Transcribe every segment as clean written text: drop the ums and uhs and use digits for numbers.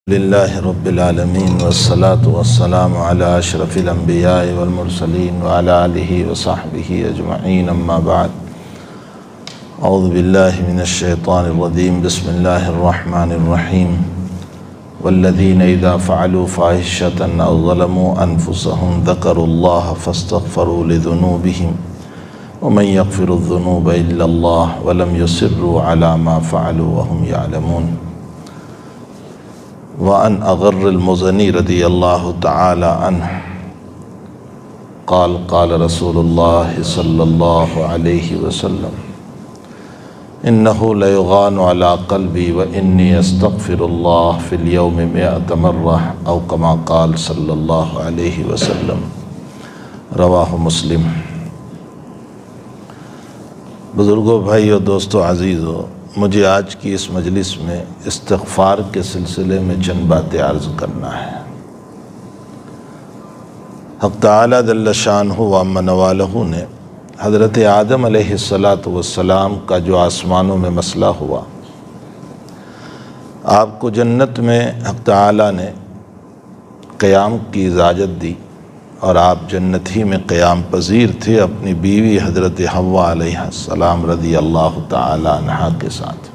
للہ رب العالمین والصلاة والسلام علی اشرف الانبیاء والمرسلین وعلی آلہ وصحبہ اجمعین اما بعد اعوذ باللہ من الشیطان الرجیم بسم اللہ الرحمن الرحیم والذین اذا فعلوا فاحشة او ظلموا انفسهم ذکروا اللہ فاستغفروا لذنوبهم ومن یغفر الذنوب الا اللہ ولم یصروا علی ما فعلوا وهم یعلمون وعن اغر المزنی رضی اللہ تعالی عنہ قال قال رسول اللہ صلی اللہ علیہ وسلم انه لیغان علی قلبی وانی استغفر اللہ فی اليوم 100 مرہ او کما قال صلی اللہ علیہ وسلم رواہ مسلم۔ بزرگوں، بھائیو، دوستو، عزیزو، مجھے آج کی اس مجلس میں استغفار کے سلسلے میں چند باتیں عرض کرنا ہے۔ حق تعالی جل شانہ و عم نوالہ نے حضرت آدم علیہ السلام کا جو آسمانوں میں مسئلہ ہوا، آپ کو جنت میں حق تعالی نے قیام کی اجازت دی اور آپ جنت ہی میں قیام پذیر تھے اپنی بیوی حضرت حوا علیہ السلام رضی اللہ تعالی عنہا کے ساتھ۔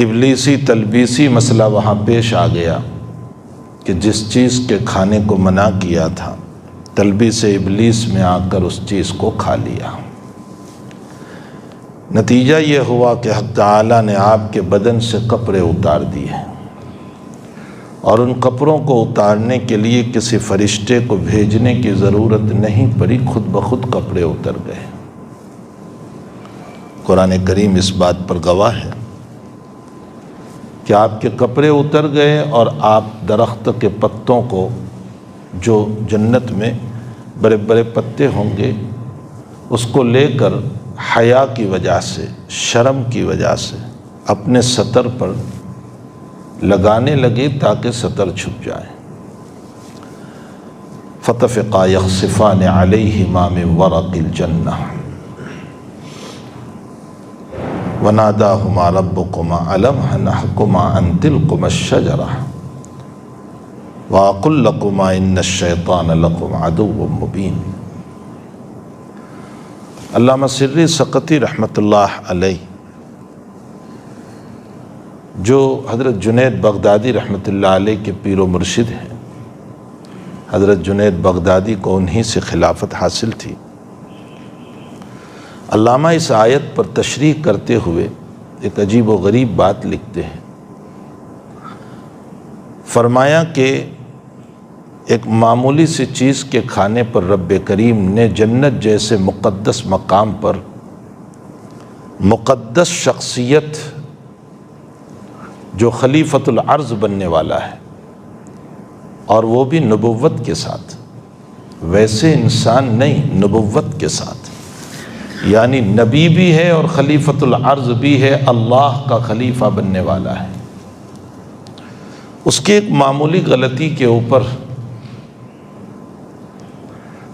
ابلیسی تلبیسی مسئلہ وہاں پیش آ گیا کہ جس چیز کے کھانے کو منع کیا تھا، تلبیس ابلیس میں آ کر اس چیز کو کھا لیا۔ نتیجہ یہ ہوا کہ حق تعالی نے آپ کے بدن سے کپڑے اتار دیے اور ان کپڑوں کو اتارنے کے لیے کسی فرشتے کو بھیجنے کی ضرورت نہیں پڑی، خود بخود کپڑے اتر گئے۔ قرآن کریم اس بات پر گواہ ہے کہ آپ کے کپڑے اتر گئے اور آپ درخت کے پتوں کو، جو جنت میں بڑے بڑے پتے ہوں گے، اس کو لے کر حیا کی وجہ سے، شرم کی وجہ سے اپنے سطر پر لگانے لگے تاکہ سطر چھپ جائے۔ فطفقا یخصفان علیہما من ورق الجنہ وناداہما ربکما الم انہکما عن تلکما الشجرہ واقل لکما ان الشیطان لکم عدو مبین۔ علامہ سری سقطی رحمۃ اللہ علیہ، جو حضرت جنید بغدادی رحمۃ اللہ علیہ کے پیر و مرشد ہیں، حضرت جنید بغدادی کو انہی سے خلافت حاصل تھی۔ علامہ اس آیت پر تشریح کرتے ہوئے ایک عجیب و غریب بات لکھتے ہیں۔ فرمایا کہ ایک معمولی سی چیز کے کھانے پر رب کریم نے جنت جیسے مقدس مقام پر مقدس شخصیت جو خلیفۃ الارض بننے والا ہے، اور وہ بھی نبوت کے ساتھ، ویسے انسان نہیں، نبوت کے ساتھ، یعنی نبی بھی ہے اور خلیفۃ الارض بھی ہے، اللہ کا خلیفہ بننے والا ہے۔ اس کی ایک معمولی غلطی کے اوپر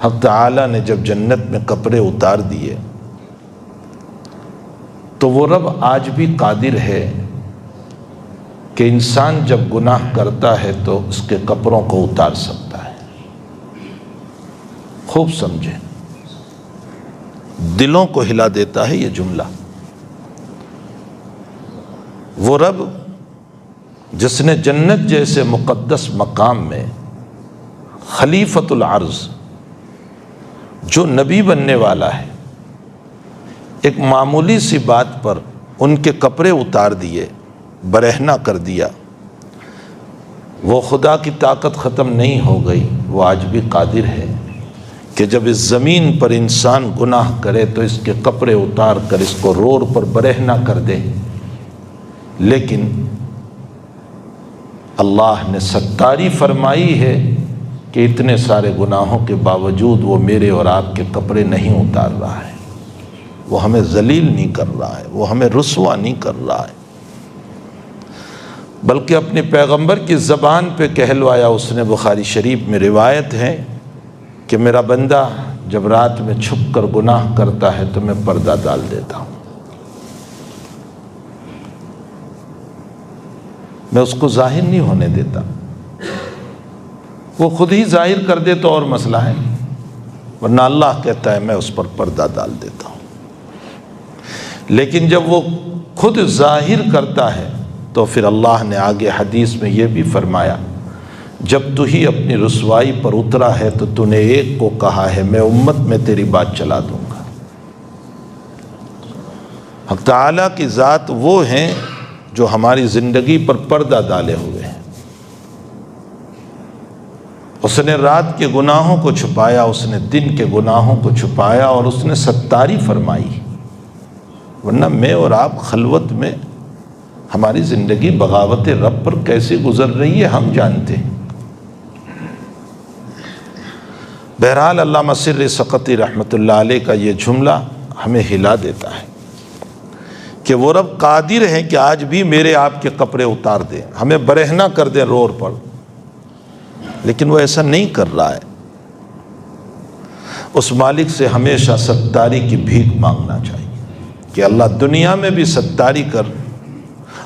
حق تعالی نے جب جنت میں کپڑے اتار دیے، تو وہ رب آج بھی قادر ہے کہ انسان جب گناہ کرتا ہے تو اس کے کپڑوں کو اتار سکتا ہے۔ خوب سمجھیں، دلوں کو ہلا دیتا ہے یہ جملہ۔ وہ رب جس نے جنت جیسے مقدس مقام میں خلیفۃ الارض، جو نبی بننے والا ہے، ایک معمولی سی بات پر ان کے کپڑے اتار دیے، برہنہ کر دیا، وہ خدا کی طاقت ختم نہیں ہو گئی۔ وہ آج بھی قادر ہے کہ جب اس زمین پر انسان گناہ کرے تو اس کے کپڑے اتار کر اس کو روڈ پر برہنہ کر دے، لیکن اللہ نے ستاری فرمائی ہے کہ اتنے سارے گناہوں کے باوجود وہ میرے اور آپ کے کپڑے نہیں اتار رہا ہے، وہ ہمیں ذلیل نہیں کر رہا ہے، وہ ہمیں رسوا نہیں کر رہا ہے، بلکہ اپنے پیغمبر کی زبان پہ کہلوایا اس نے۔ بخاری شریف میں روایت ہے کہ میرا بندہ جب رات میں چھپ کر گناہ کرتا ہے تو میں پردہ ڈال دیتا ہوں۔ میں اس کو ظاہر نہیں ہونے دیتا، وہ خود ہی ظاہر کر دے تو اور مسئلہ ہے، ورنہ اللہ کہتا ہے میں اس پر پردہ ڈال دیتا ہوں۔ لیکن جب وہ خود ظاہر کرتا ہے تو پھر اللہ نے آگے حدیث میں یہ بھی فرمایا، جب تو ہی اپنی رسوائی پر اترا ہے تو تو نے ایک کو کہا ہے میں امت میں تیری بات چلا دوں گا۔ حق تعالیٰ کی ذات وہ ہیں جو ہماری زندگی پر پردہ ڈالے ہوئے ہیں۔ اس نے رات کے گناہوں کو چھپایا، اس نے دن کے گناہوں کو چھپایا، اور اس نے ستاری فرمائی، ورنہ میں اور آپ خلوت میں ہماری زندگی بغاوت رب پر کیسے گزر رہی ہے ہم جانتے ہیں۔ بہرحال علامہ سر سقطی رحمۃ اللہ علیہ کا یہ جملہ ہمیں ہلا دیتا ہے کہ وہ رب قادر ہیں کہ آج بھی میرے آپ کے کپڑے اتار دیں، ہمیں برہنہ کر دیں روڑ پر، لیکن وہ ایسا نہیں کر رہا ہے۔ اس مالک سے ہمیشہ ستاری کی بھیک مانگنا چاہیے کہ اللہ دنیا میں بھی ستاری کر،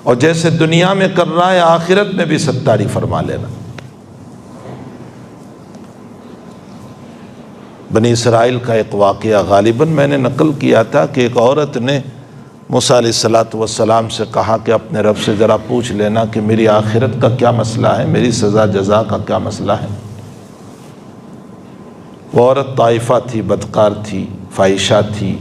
اور جیسے دنیا میں کر رہا ہے آخرت میں بھی ستاری فرما لینا۔ بنی اسرائیل کا ایک واقعہ غالباً میں نے نقل کیا تھا کہ ایک عورت نے موسیٰ علیہ السلام سے کہا کہ اپنے رب سے ذرا پوچھ لینا کہ میری آخرت کا کیا مسئلہ ہے، میری سزا جزا کا کیا مسئلہ ہے۔ وہ عورت طائفہ تھی، بدکار تھی، فاحشہ تھی۔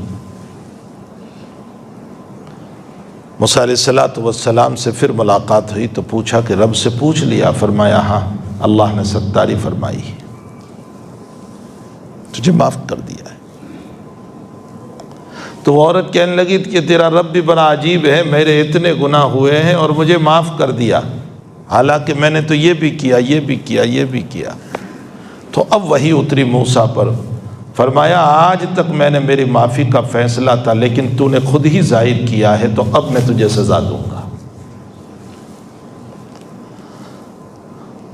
موسیٰ علیہ السلام سے پھر ملاقات ہوئی تو پوچھا کہ رب سے پوچھ لیا؟ فرمایا ہاں، اللہ نے ستاری فرمائی ہے، تجھے معاف کر دیا ہے۔ تو وہ عورت کہنے لگی کہ تیرا رب بھی بڑا عجیب ہے، میرے اتنے گناہ ہوئے ہیں اور مجھے معاف کر دیا، حالانکہ میں نے تو یہ بھی کیا، یہ بھی کیا، یہ بھی کیا۔ تو اب وہی اتری موسیٰ پر، فرمایا آج تک میں نے میری معافی کا فیصلہ تھا، لیکن تو نے خود ہی ظاہر کیا ہے، تو اب میں تجھے سزا دوں گا۔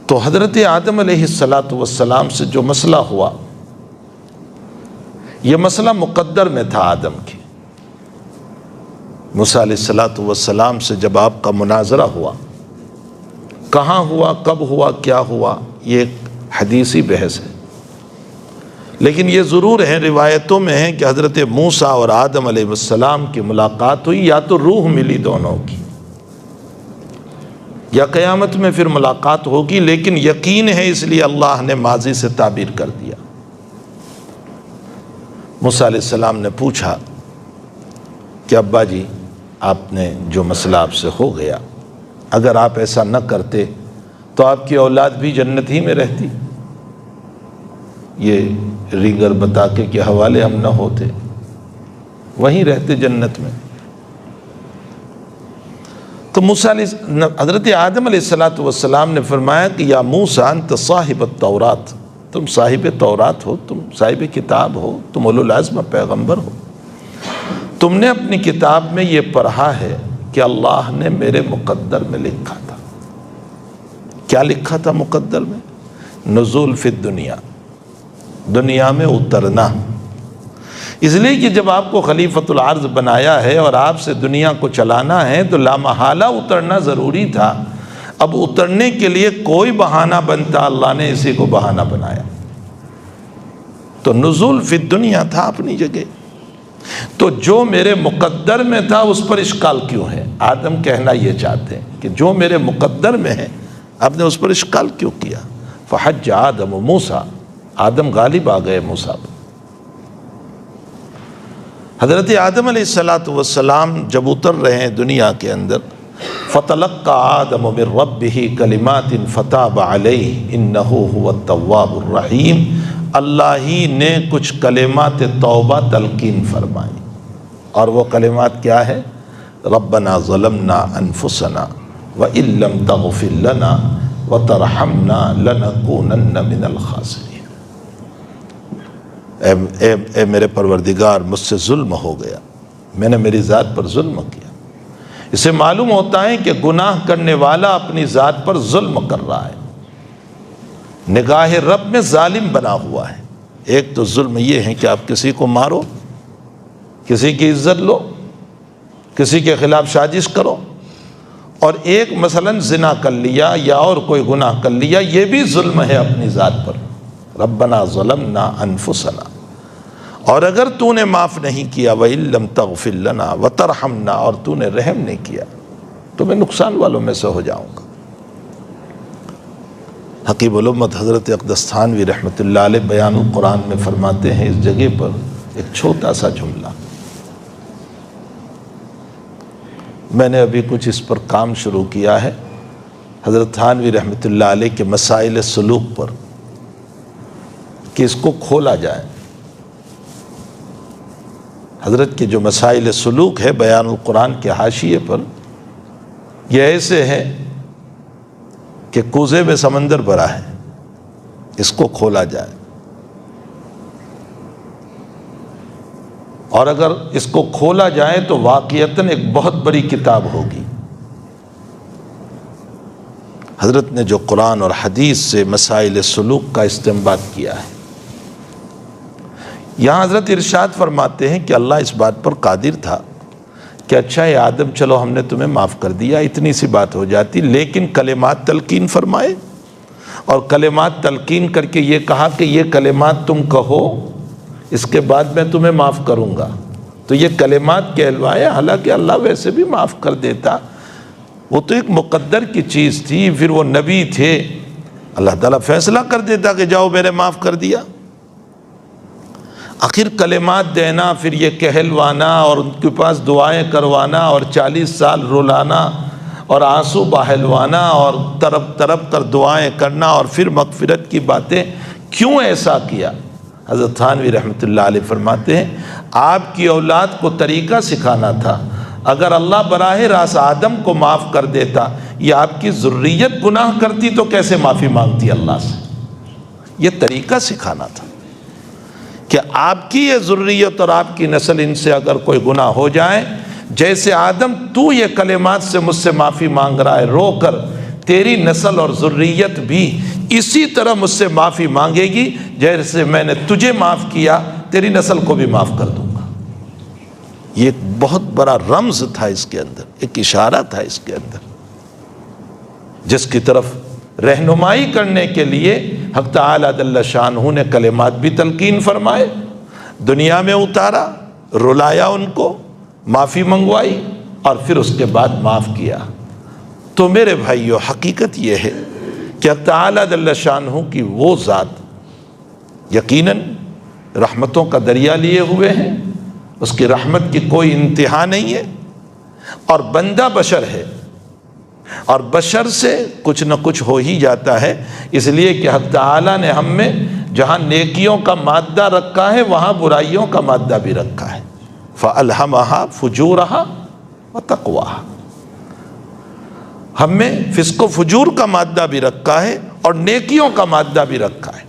تو حضرت آدم علیہ السلام سے جو مسئلہ ہوا، یہ مسئلہ مقدر میں تھا آدم کی۔ موسیٰ علیہ السلام سے جب آپ کا مناظرہ ہوا، کہاں ہوا، کب ہوا، کیا ہوا، یہ ایک حدیثی بحث ہے، لیکن یہ ضرور ہے، روایتوں میں ہے کہ حضرت موسیٰ اور آدم علیہ السلام کی ملاقات ہوئی، یا تو روح ملی دونوں کی، یا قیامت میں پھر ملاقات ہوگی، لیکن یقین ہے اس لیے اللہ نے ماضی سے تعبیر کر دیا۔ موسیٰ علیہ السلام نے پوچھا کہ ابا جی آپ نے جو مسئلہ آپ سے ہو گیا، اگر آپ ایسا نہ کرتے تو آپ کی اولاد بھی جنت ہی میں رہتی، یہ ریگر بتا کے حوالے ہم نہ ہوتے، وہیں رہتے جنت میں۔ تو حضرت آدم علیہ السلام نے فرمایا کہ یا موسیٰ انت صاحب التورات، تم صاحب تورات ہو، تم صاحب کتاب ہو، تم اولو العزم پیغمبر ہو، تم نے اپنی کتاب میں یہ پڑھا ہے کہ اللہ نے میرے مقدر میں لکھا تھا۔ کیا لکھا تھا مقدر میں؟ نزول فی الدنیا، دنیا میں اترنا، اس لیے کہ جب آپ کو خلیفۃ الارض بنایا ہے اور آپ سے دنیا کو چلانا ہے تو لامحالہ اترنا ضروری تھا۔ اب اترنے کے لیے کوئی بہانہ بنتا، اللہ نے اسی کو بہانہ بنایا، تو نزول فی الدنیا تھا اپنی جگہ۔ تو جو میرے مقدر میں تھا اس پر اشکال کیوں ہے؟ آدم کہنا یہ چاہتے ہیں کہ جو میرے مقدر میں ہے آپ نے اس پر اشکال کیوں کیا؟ فحج آدم و موسیٰ، آدم غالب آ گئے موسیٰ پر۔ حضرت آدم علیہ السلام جب اتر رہے ہیں دنیا کے اندر، فَتَلَقَّى آدَمُ مِن رَبِّهِ كَلِمَاتٍ فَتَابَ عَلَيْهِ إِنَّهُ هُوَ التَّوَّابُ الرَّحِيمُ، اللہ ہی نے کچھ کلمات توبہ تلقین فرمائی، اور وہ کلمات کیا ہے؟ رَبَّنَا ظَلَمْنَا أَنفُسَنَا وَإِن لَّمْ تَغْفِرْ لَنَا وَتَرْحَمْنَا لَنَكُونَنَّ مِنَ الْخَاسِرِينَ۔ اے میرے پروردگار، مجھ سے ظلم ہو گیا، میں نے میری ذات پر ظلم کیا۔ اسے معلوم ہوتا ہے کہ گناہ کرنے والا اپنی ذات پر ظلم کر رہا ہے، نگاہ رب میں ظالم بنا ہوا ہے۔ ایک تو ظلم یہ ہے کہ آپ کسی کو مارو، کسی کی عزت لو، کسی کے خلاف سازش کرو، اور ایک مثلا زنا کر لیا یا اور کوئی گناہ کر لیا، یہ بھی ظلم ہے اپنی ذات پر. ربنا ظلمنا انفسنا، اور اگر تو نے معاف نہیں کیا وَإِن لَّمْ تَغْفِرْ لَنَا وَتَرْحَمْنَا، اور تو نے رحم نہیں کیا تو میں نقصان والوں میں سے ہو جاؤں گا. حکیم الامت حضرت اقدس تھانوی رحمۃ اللہ علیہ بیان القرآن میں فرماتے ہیں اس جگہ پر ایک چھوٹا سا جملہ. میں نے ابھی کچھ اس پر کام شروع کیا ہے، حضرت تھانوی رحمۃ اللہ علیہ کے مسائل سلوک پر، کہ اس کو کھولا جائے. حضرت کے جو مسائل سلوک ہے بیان القرآن کے حاشیے پر، یہ ایسے ہے کہ کوزے میں سمندر بھرا ہے، اس کو کھولا جائے. اور اگر اس کو کھولا جائے تو واقعتاً ایک بہت بڑی کتاب ہوگی. حضرت نے جو قرآن اور حدیث سے مسائل سلوک کا استنباط کیا ہے، یہاں حضرت ارشاد فرماتے ہیں کہ اللہ اس بات پر قادر تھا کہ اچھا اے آدم چلو ہم نے تمہیں معاف کر دیا، اتنی سی بات ہو جاتی، لیکن کلمات تلقین فرمائے، اور کلمات تلقین کر کے یہ کہا کہ یہ کلمات تم کہو، اس کے بعد میں تمہیں معاف کروں گا. تو یہ کلمات کہلوائے، حالانکہ اللہ ویسے بھی معاف کر دیتا، وہ تو ایک مقدر کی چیز تھی. پھر وہ نبی تھے، اللہ تعالیٰ فیصلہ کر دیتا کہ جاؤ میں نے معاف کر دیا. آخر کلمات دینا، پھر یہ کہلوانا اور ان کے پاس دعائیں کروانا اور 40 سال رلانا اور آنسو بہلوانا اور تڑپ تڑپ کر دعائیں کرنا اور پھر مغفرت کی باتیں، کیوں ایسا کیا؟ حضرت تھانوی رحمۃ اللہ علیہ فرماتے ہیں آپ کی اولاد کو طریقہ سکھانا تھا. اگر اللہ براہ راست آدم کو معاف کر دیتا، یہ آپ کی ذریت گناہ کرتی تو کیسے معافی مانگتی اللہ سے؟ یہ طریقہ سکھانا تھا کہ آپ کی یہ ذریت اور آپ کی نسل، ان سے اگر کوئی گناہ ہو جائے، جیسے آدم تو یہ کلمات سے مجھ سے معافی مانگ رہا ہے رو کر، تیری نسل اور ذریت بھی اسی طرح مجھ سے معافی مانگے گی، جیسے میں نے تجھے معاف کیا تیری نسل کو بھی معاف کر دوں گا. یہ ایک بہت بڑا رمز تھا اس کے اندر، ایک اشارہ تھا اس کے اندر، جس کی طرف رہنمائی کرنے کے لیے حق تعالیٰ جل شانہ نے کلمات بھی تلقین فرمائے، دنیا میں اتارا، رلایا ان کو، معافی منگوائی اور پھر اس کے بعد معاف کیا. تو میرے بھائیو، حقیقت یہ ہے کہ حق تعالیٰ جل شانہ کی وہ ذات یقیناً رحمتوں کا دریا لیے ہوئے ہیں، اس کی رحمت کی کوئی انتہا نہیں ہے، اور بندہ بشر ہے، اور بشر سے کچھ نہ کچھ ہو ہی جاتا ہے. اس لیے کہ حق تعالیٰ نے ہم میں جہاں نیکیوں کا مادہ رکھا ہے وہاں برائیوں کا مادہ بھی رکھا ہے. فَأَلْهَمَهَا فُجُورَهَا وَتَقْوَاهَا، ہم میں فسق و فجور کا مادہ بھی رکھا ہے اور نیکیوں کا مادہ بھی رکھا ہے.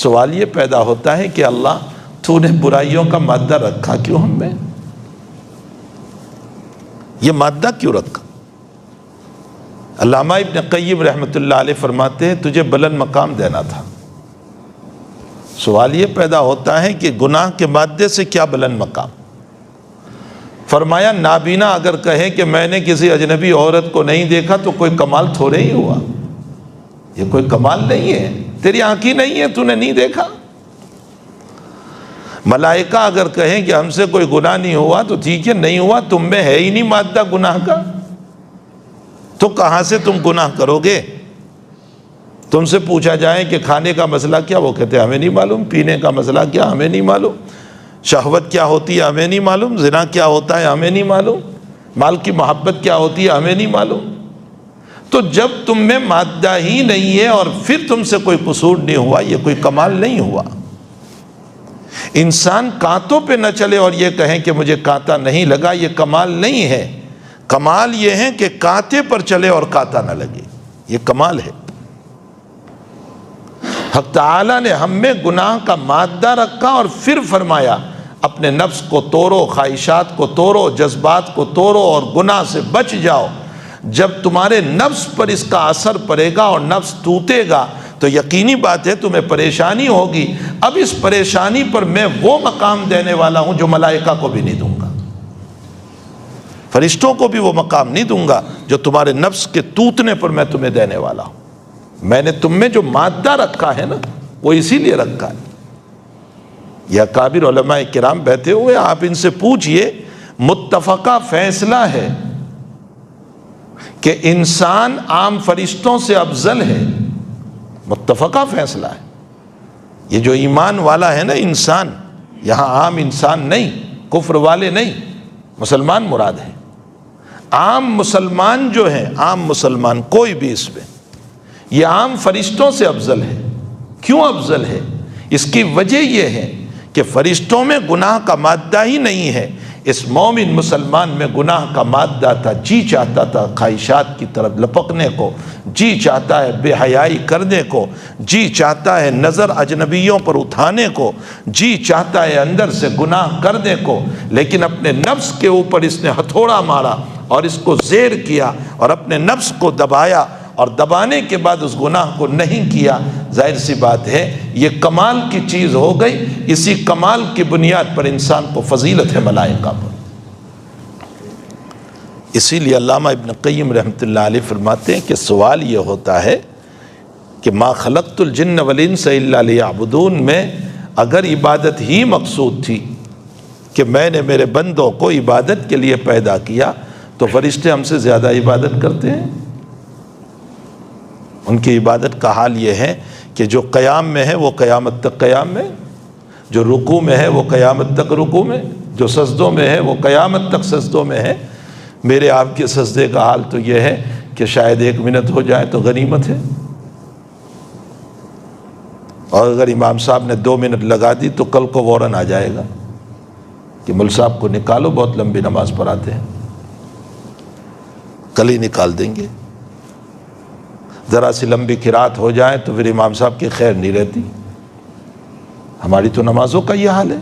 سوال یہ پیدا ہوتا ہے کہ اللہ تو نے برائیوں کا مادہ رکھا کیوں ہم میں؟ یہ مادہ کیوں رکھا؟ علامہ ابن قیم رحمۃ اللہ علیہ فرماتے ہیں تجھے بلند مقام دینا تھا. سوال یہ پیدا ہوتا ہے کہ گناہ کے مادے سے کیا بلند مقام؟ فرمایا نابینا اگر کہے کہ میں نے کسی اجنبی عورت کو نہیں دیکھا تو کوئی کمال تھوڑے ہی ہوا. یہ کوئی کمال نہیں ہے، تیری آنکھ ہی نہیں ہے، تو نے نہیں دیکھا. ملائکہ اگر کہیں کہ ہم سے کوئی گناہ نہیں ہوا تو ٹھیک ہے، نہیں ہوا، تم میں ہے ہی نہیں مادہ گناہ کا، تو کہاں سے تم گناہ کرو گے؟ تم سے پوچھا جائے کہ کھانے کا مسئلہ کیا، وہ کہتے ہیں ہمیں نہیں معلوم. پینے کا مسئلہ کیا، ہمیں نہیں معلوم. شہوت کیا ہوتی ہے، ہمیں نہیں معلوم. زنا کیا ہوتا ہے، ہمیں نہیں معلوم. مال کی محبت کیا ہوتی ہے، ہمیں نہیں معلوم. تو جب تم میں مادہ ہی نہیں ہے اور پھر تم سے کوئی قصور نہیں ہوا، یہ کوئی کمال نہیں ہوا. انسان کانٹوں پہ نہ چلے اور یہ کہیں کہ مجھے کانٹا نہیں لگا، یہ کمال نہیں ہے. کمال یہ ہے کہ کانٹے پر چلے اور کانٹا نہ لگے، یہ کمال ہے. حق تعالیٰ نے ہم میں گناہ کا مادہ رکھا اور پھر فرمایا اپنے نفس کو توڑو، خواہشات کو توڑو، جذبات کو توڑو اور گناہ سے بچ جاؤ. جب تمہارے نفس پر اس کا اثر پڑے گا اور نفس ٹوٹے گا تو یقینی بات ہے تمہیں پریشانی ہوگی. اب اس پریشانی پر میں وہ مقام دینے والا ہوں جو ملائکہ کو بھی نہیں دوں گا. فرشتوں کو بھی وہ مقام نہیں دوں گا جو تمہارے نفس کے توتنے پر میں تمہیں دینے والا ہوں۔ میں نے تم میں جو مادہ رکھا ہے نا وہ اسی لیے رکھا ہے۔ یہ اکابر علماء کرام بیٹھے ہوئے، آپ ان سے پوچھئے، متفقہ فیصلہ ہے کہ انسان عام فرشتوں سے افضل ہے، متفقہ فیصلہ ہے۔ یہ جو ایمان والا ہے نا انسان، یہاں عام انسان نہیں، کفر والے نہیں، مسلمان مراد ہے۔ عام مسلمان جو ہیں، عام مسلمان کوئی بھی اس میں، یہ عام فرشتوں سے افضل ہے۔ کیوں افضل ہے؟ اس کی وجہ یہ ہے کہ فرشتوں میں گناہ کا مادہ ہی نہیں ہے، اس مومن مسلمان میں گناہ کا مادہ تھا۔ جی چاہتا تھا خواہشات کی طرف لپکنے کو، جی چاہتا ہے بے حیائی کرنے کو، جی چاہتا ہے نظر اجنبیوں پر اٹھانے کو، جی چاہتا ہے اندر سے گناہ کرنے کو، لیکن اپنے نفس کے اوپر اس نے ہتھوڑا مارا اور اس کو زیر کیا اور اپنے نفس کو دبایا، اور دبانے کے بعد اس گناہ کو نہیں کیا۔ ظاہر سی بات ہے یہ کمال کی چیز ہو گئی۔ اسی کمال کی بنیاد پر انسان کو فضیلت ہے ملائکہ پر۔ اسی لیے علامہ ابن قیم رحمۃ اللہ علیہ فرماتے ہیں کہ سوال یہ ہوتا ہے کہ ما خلقت الجن والانس الا لیعبدون میں اگر عبادت ہی مقصود تھی کہ میں نے میرے بندوں کو عبادت کے لیے پیدا کیا، تو فرشتے ہم سے زیادہ عبادت کرتے ہیں۔ ان کی عبادت کا حال یہ ہے کہ جو قیام میں ہے وہ قیامت تک قیام میں، جو رکوع میں ہے وہ قیامت تک رکوع میں، جو سجدوں میں ہے وہ قیامت تک سجدوں میں ہے۔ میرے آپ کے سجدے کا حال تو یہ ہے کہ شاید 1 منٹ ہو جائے تو غنیمت ہے، اور اگر امام صاحب نے 2 منٹ لگا دی تو کل کو وارن آ جائے گا کہ مل صاحب کو نکالو، بہت لمبی نماز پڑھاتے ہیں، کل ہی نکال دیں گے۔ ذرا سی لمبی قرات ہو جائے تو پھر امام صاحب کی خیر نہیں رہتی۔ ہماری تو نمازوں کا یہ حال ہے،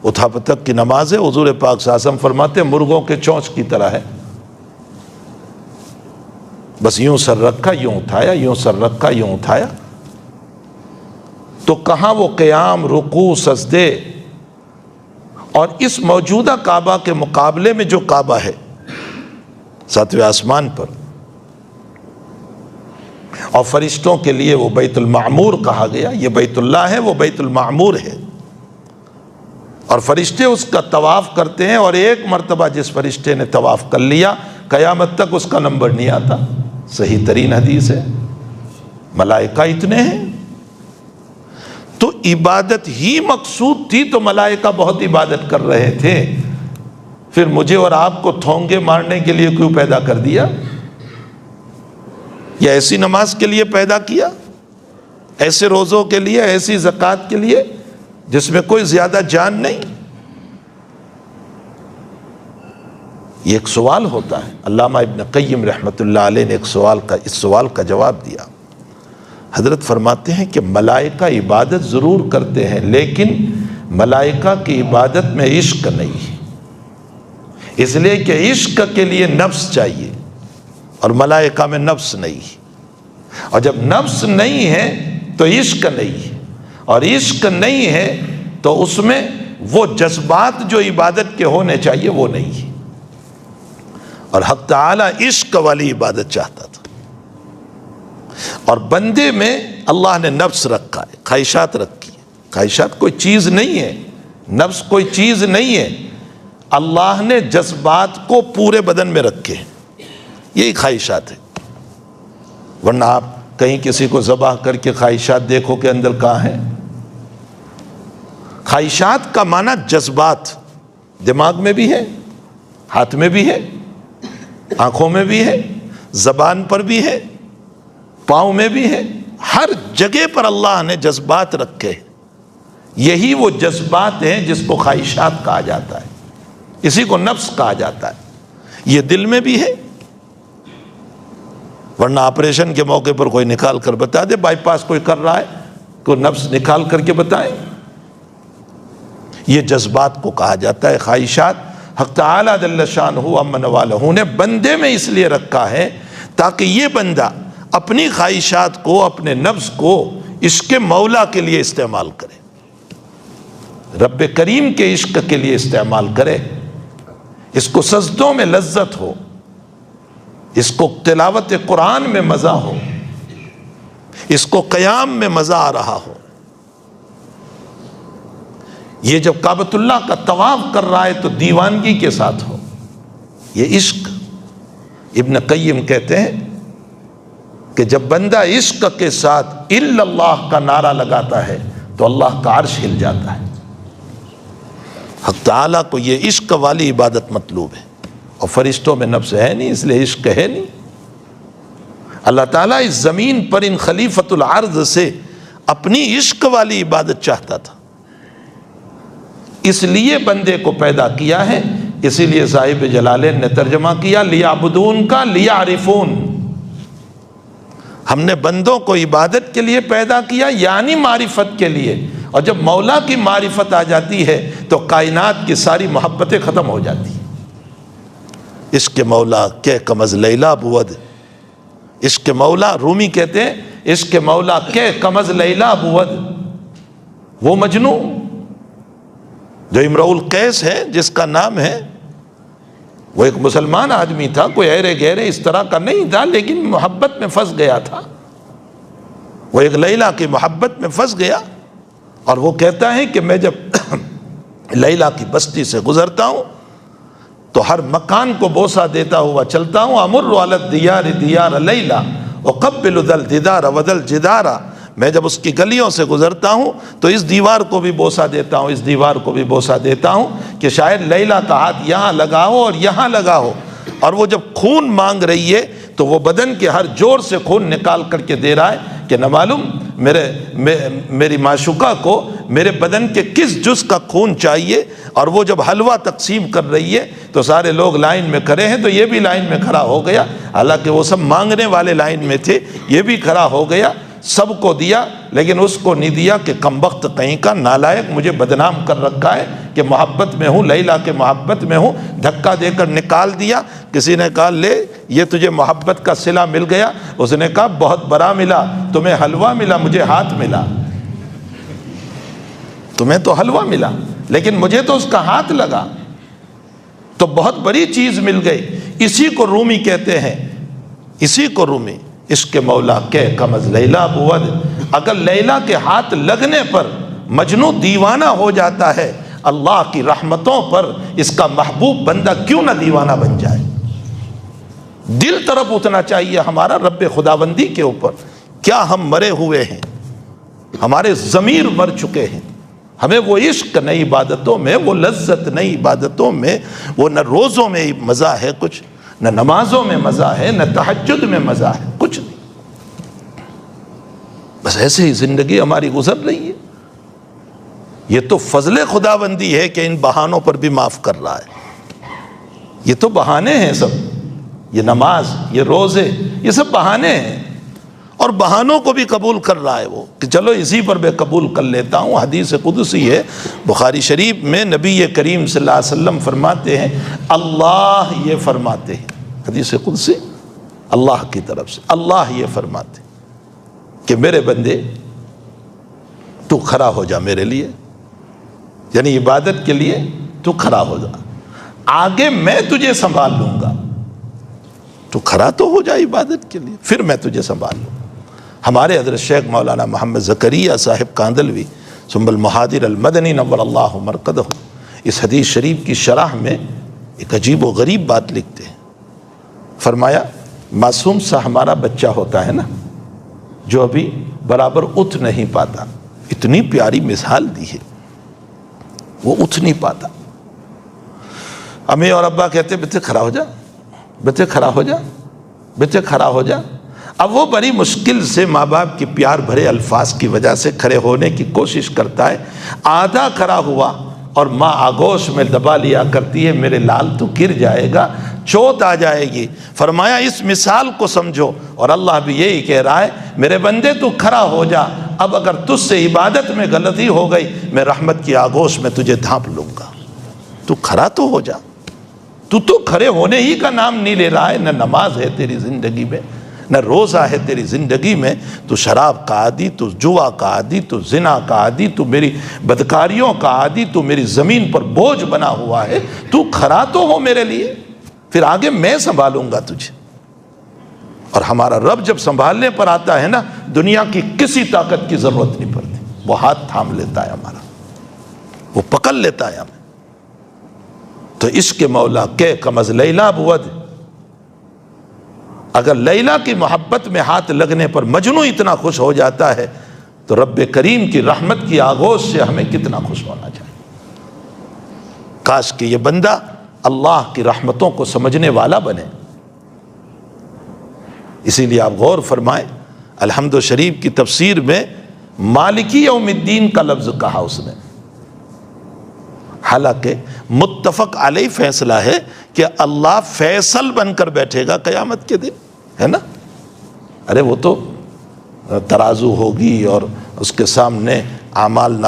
اٹھا پٹک کی نماز ہے، حضور پاک صلی اللہ علیہ وسلم فرماتے ہیں مرغوں کے چونچ کی طرح ہے، بس یوں سر رکھا یوں اٹھایا، یوں سر رکھا یوں اٹھایا۔ تو کہاں وہ قیام، رکوع، سجدے، اور اس موجودہ کعبہ کے مقابلے میں جو کعبہ ہے 7ویں آسمان پر، اور فرشتوں کے لیے وہ بیت المعمور کہا گیا، یہ بیت اللہ ہے وہ بیت المعمور ہے، اور فرشتے اس کا طواف کرتے ہیں، اور ایک مرتبہ جس فرشتے نے طواف کر لیا قیامت تک اس کا نمبر نہیں آتا۔ صحیح ترین حدیث ہے، ملائکہ اتنے ہیں۔ تو عبادت ہی مقصود تھی تو ملائکہ بہت عبادت کر رہے تھے، پھر مجھے اور آپ کو تھونگے مارنے کے لیے کیوں پیدا کر دیا؟ یا ایسی نماز کے لیے پیدا کیا، ایسے روزوں کے لیے، ایسی زکوٰۃ کے لیے جس میں کوئی زیادہ جان نہیں؟ یہ ایک سوال ہوتا ہے۔ علامہ ابن قیم رحمۃ اللہ علیہ نے اس سوال کا جواب دیا۔ حضرت فرماتے ہیں کہ ملائکہ عبادت ضرور کرتے ہیں، لیکن ملائکہ کی عبادت میں عشق نہیں ہے، اس لیے کہ عشق کے لیے نفس چاہیے، اور ملائکہ میں نفس نہیں ہے، اور جب نفس نہیں ہے تو عشق نہیں ہے، اور عشق نہیں ہے تو اس میں وہ جذبات جو عبادت کے ہونے چاہیے وہ نہیں ہے۔ اور حق تعالیٰ عشق والی عبادت چاہتا تھا، اور بندے میں اللہ نے نفس رکھا ہے، خواہشات رکھی ہے۔ خواہشات کوئی چیز نہیں ہے، نفس کوئی چیز نہیں ہے، اللہ نے جذبات کو پورے بدن میں رکھے، یہی خواہشات ہے۔ ورنہ آپ کہیں کسی کو ذبح کر کے خواہشات دیکھو کہ اندر کہاں ہے۔ خواہشات کا معنی جذبات، دماغ میں بھی ہے، ہاتھ میں بھی ہے، آنکھوں میں بھی ہے، زبان پر بھی ہے، پاؤں میں بھی ہے، ہر جگہ پر اللہ نے جذبات رکھے۔ یہی وہ جذبات ہیں جس کو خواہشات کہا جاتا ہے، اسی کو نفس کہا جاتا ہے۔ یہ دل میں بھی ہے، ورنہ آپریشن کے موقع پر کوئی نکال کر بتا دے، بائی پاس کوئی کر رہا ہے، کوئی نفس نکال کر کے بتائے۔ یہ جذبات کو کہا جاتا ہے خواہشات۔ حق تعالیٰ جل شانہ عما نوالہ نے بندے میں اس لیے رکھا ہے تاکہ یہ بندہ اپنی خواہشات کو، اپنے نفس کو عشق مولا کے لیے استعمال کرے، رب کریم کے عشق کے لیے استعمال کرے۔ اس کو سجدوں میں لذت ہو، اس کو تلاوت قرآن میں مزہ ہو، اس کو قیام میں مزہ آ رہا ہو۔ یہ جب کعبۃ اللہ کا طواف کر رہا ہے تو دیوانگی کے ساتھ ہو، یہ عشق۔ ابن قیم کہتے ہیں کہ جب بندہ عشق کے ساتھ الا اللہ کا نعرہ لگاتا ہے تو اللہ کا عرش ہل جاتا ہے۔ حق تعالیٰ کو یہ عشق والی عبادت مطلوب ہے، اور فرشتوں میں نفس ہے نہیں، اس لیے عشق ہے نہیں۔ اللہ تعالیٰ اس زمین پر ان خلیفۃ الارض سے اپنی عشق والی عبادت چاہتا تھا، اس لیے بندے کو پیدا کیا ہے۔ اسی لیے صاحب جلالین نے ترجمہ کیا لیعبدون کا لیعرفون، ہم نے بندوں کو عبادت کے لیے پیدا کیا یعنی معرفت کے لیے، اور جب مولا کی معرفت آ جاتی ہے تو کائنات کی ساری محبتیں ختم ہو جاتی ہیں۔ عشق مولا کہ کمز لیلا بود، عشق مولا، رومی کہتے ہیں عشق مولا کہ کمز لیلا بود، وہ مجنو جو امرؤ القیس ہے جس کا نام ہے، وہ ایک مسلمان آدمی تھا، کوئی ایرے گہرے اس طرح کا نہیں تھا، لیکن محبت میں پھنس گیا تھا، وہ ایک لیلا کی محبت میں پھنس گیا، اور وہ کہتا ہے کہ میں جب لیلا کی بستی سے گزرتا ہوں تو ہر مکان کو بوسہ دیتا ہوا چلتا ہوں، امر علی الدیار دیار لیلا اقبل ذا الجدار وذا الجدار، میں جب اس کی گلیوں سے گزرتا ہوں تو اس دیوار کو بھی بوسہ دیتا ہوں، اس دیوار کو بھی بوسہ دیتا ہوں کہ شاید لیلا کا ہاتھ یہاں لگا ہو اور یہاں لگا ہو، اور وہ جب خون مانگ رہی ہے تو وہ بدن کے ہر جوڑ سے خون نکال کر کے دے رہا ہے کہ نہ معلوم میری معشوقہ کو میرے بدن کے کس جز کا خون چاہیے، اور وہ جب حلوہ تقسیم کر رہی ہے تو سارے لوگ لائن میں کھڑے ہیں، تو یہ بھی لائن میں کھڑا ہو گیا، حالانکہ وہ سب مانگنے والے لائن میں تھے، یہ بھی کھڑا ہو گیا، سب کو دیا لیکن اس کو نہیں دیا کہ کمبخت کہیں کا نالائق، مجھے بدنام کر رکھا ہے کہ محبت میں ہوں، لیلا کے محبت میں ہوں، دھکا دے کر نکال دیا۔ کسی نے کہا لے یہ تجھے محبت کا صلہ مل گیا، اس نے کہا بہت بڑا ملا، تمہیں حلوہ ملا مجھے ہاتھ ملا، تمہیں تو حلوہ ملا لیکن مجھے تو اس کا ہاتھ لگا، تو بہت بڑی چیز مل گئی۔ اسی کو رومی کہتے ہیں، اسی کو رومی عشق مولا کہ کمز لیلا بود، اگر لیلا کے ہاتھ لگنے پر مجنو دیوانہ ہو جاتا ہے، اللہ کی رحمتوں پر اس کا محبوب بندہ کیوں نہ دیوانہ بن جائے؟ دل طرف اتنا چاہیے ہمارا رب خداوندی کے اوپر۔ کیا ہم مرے ہوئے ہیں، ہمارے ضمیر مر چکے ہیں، ہمیں وہ عشق نئی عبادتوں میں، وہ لذت نئی عبادتوں میں، وہ نہ روزوں میں مزہ ہے کچھ، نہ نمازوں میں مزہ ہے، نہ تہجد میں مزہ ہے، کچھ نہیں، بس ایسے ہی زندگی ہماری گزر رہی ہے۔ یہ تو فضل خداوندی ہے کہ ان بہانوں پر بھی معاف کر رہا ہے، یہ تو بہانے ہیں سب، یہ نماز، یہ روزے، یہ سب بہانے ہیں، اور بہانوں کو بھی قبول کر رہا ہے وہ کہ چلو اسی پر میں قبول کر لیتا ہوں۔ حدیث قدسی ہے بخاری شریف میں، نبی کریم صلی اللہ علیہ وسلم فرماتے ہیں، اللہ یہ فرماتے ہیں، حدیث قدسی اللہ کی طرف سے، اللہ یہ فرماتے ہیں کہ میرے بندے تو کھڑا ہو جا میرے لیے، یعنی عبادت کے لیے تو کھڑا ہو جا، آگے میں تجھے سنبھال لوں گا، تو کھڑا تو ہو جا عبادت کے لیے، پھر میں تجھے سنبھال لوں۔ ہمارے حضرت شیخ مولانا محمد زکریا صاحب کاندلوی ثم المحاضر المدنی نور اللہ مرقدہ اس حدیث شریف کی شرح میں ایک عجیب و غریب بات لکھتے ہیں، فرمایا معصوم سا ہمارا بچہ ہوتا ہے نا جو ابھی برابر اٹھ نہیں پاتا، اتنی پیاری مثال دی ہے، وہ اٹھ نہیں پاتا، امی اور ابا کہتے بیٹے کھڑا ہو جا، بیٹے کھڑا ہو جا، بیٹے کھڑا ہو جا، اب وہ بڑی مشکل سے ماں باپ کی پیار بھرے الفاظ کی وجہ سے کھڑے ہونے کی کوشش کرتا ہے، آدھا کھڑا ہوا اور ماں آگوش میں دبا لیا کرتی ہے، میرے لال تو گر جائے گا، چوٹ آ جائے گی۔ فرمایا اس مثال کو سمجھو، اور اللہ بھی یہی کہہ رہا ہے میرے بندے تو کھڑا ہو جا، اب اگر تجھ سے عبادت میں غلطی ہو گئی میں رحمت کی آگوش میں تجھے دھانپ لوں گا، تو کھڑا تو ہو جا، تو کھڑے ہونے ہی کا نام نہیں لے رہا ہے، نہ نماز ہے تیری زندگی میں، نہ روزہ ہے تیری زندگی میں، تو شراب کا عادی، تو جوا کا عادی، تو زنا کا عادی، تو میری بدکاریوں کا عادی، تو میری زمین پر بوجھ بنا ہوا ہے، تو کھڑا تو ہو میرے لیے، پھر آگے میں سنبھالوں گا تجھے۔ اور ہمارا رب جب سنبھالنے پر آتا ہے نا، دنیا کی کسی طاقت کی ضرورت نہیں پڑتی، وہ ہاتھ تھام لیتا ہے ہمارا، وہ پکڑ لیتا ہے ہمیں۔ تو عشق مولا کے کمز لیلا بود، اگر لیلا کی محبت میں ہاتھ لگنے پر مجنوں اتنا خوش ہو جاتا ہے تو رب کریم کی رحمت کی آغوش سے ہمیں کتنا خوش ہونا چاہیے۔ کاش کہ یہ بندہ اللہ کی رحمتوں کو سمجھنے والا بنے۔ اسی لیے آپ غور فرمائیں، الحمد شریف کی تفسیر میں مالکی یوم الدین کا لفظ کہا اس نے، حالانکہ متفق علیہ فیصلہ ہے کہ اللہ فیصل بن کر بیٹھے گا قیامت کے دن، ہے نا؟ ارے وہ تو ترازو ہوگی اور اس کے سامنے اعمال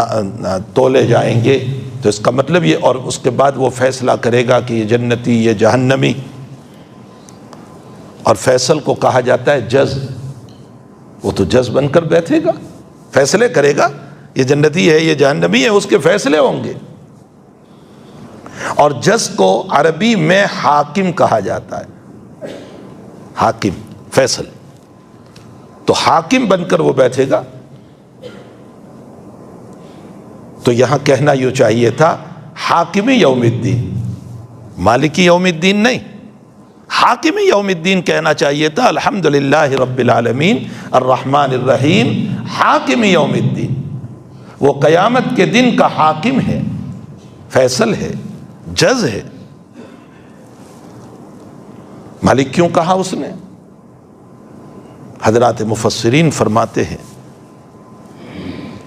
تولے جائیں گے، تو اس کا مطلب یہ، اور اس کے بعد وہ فیصلہ کرے گا کہ یہ جنتی یہ جہنمی، اور فیصل کو کہا جاتا ہے جج، وہ تو جج بن کر بیٹھے گا، فیصلے کرے گا، یہ جنتی ہے یہ جہنمی ہے، اس کے فیصلے ہوں گے۔ اور جج کو عربی میں حاکم کہا جاتا ہے، حاکم، فیصل، تو حاکم بن کر وہ بیٹھے گا۔ تو یہاں کہنا یوں چاہیے تھا حاکم یوم الدین، مالکی یوم الدین نہیں، حاکم یوم الدین کہنا چاہیے تھا۔ الحمدللہ رب العالمین الرحمن الرحیم حاکم یوم الدین، وہ قیامت کے دن کا حاکم ہے، فیصل ہے، جج ہے۔ مالک کیوں کہا اس نے؟ حضرات مفسرین فرماتے ہیں،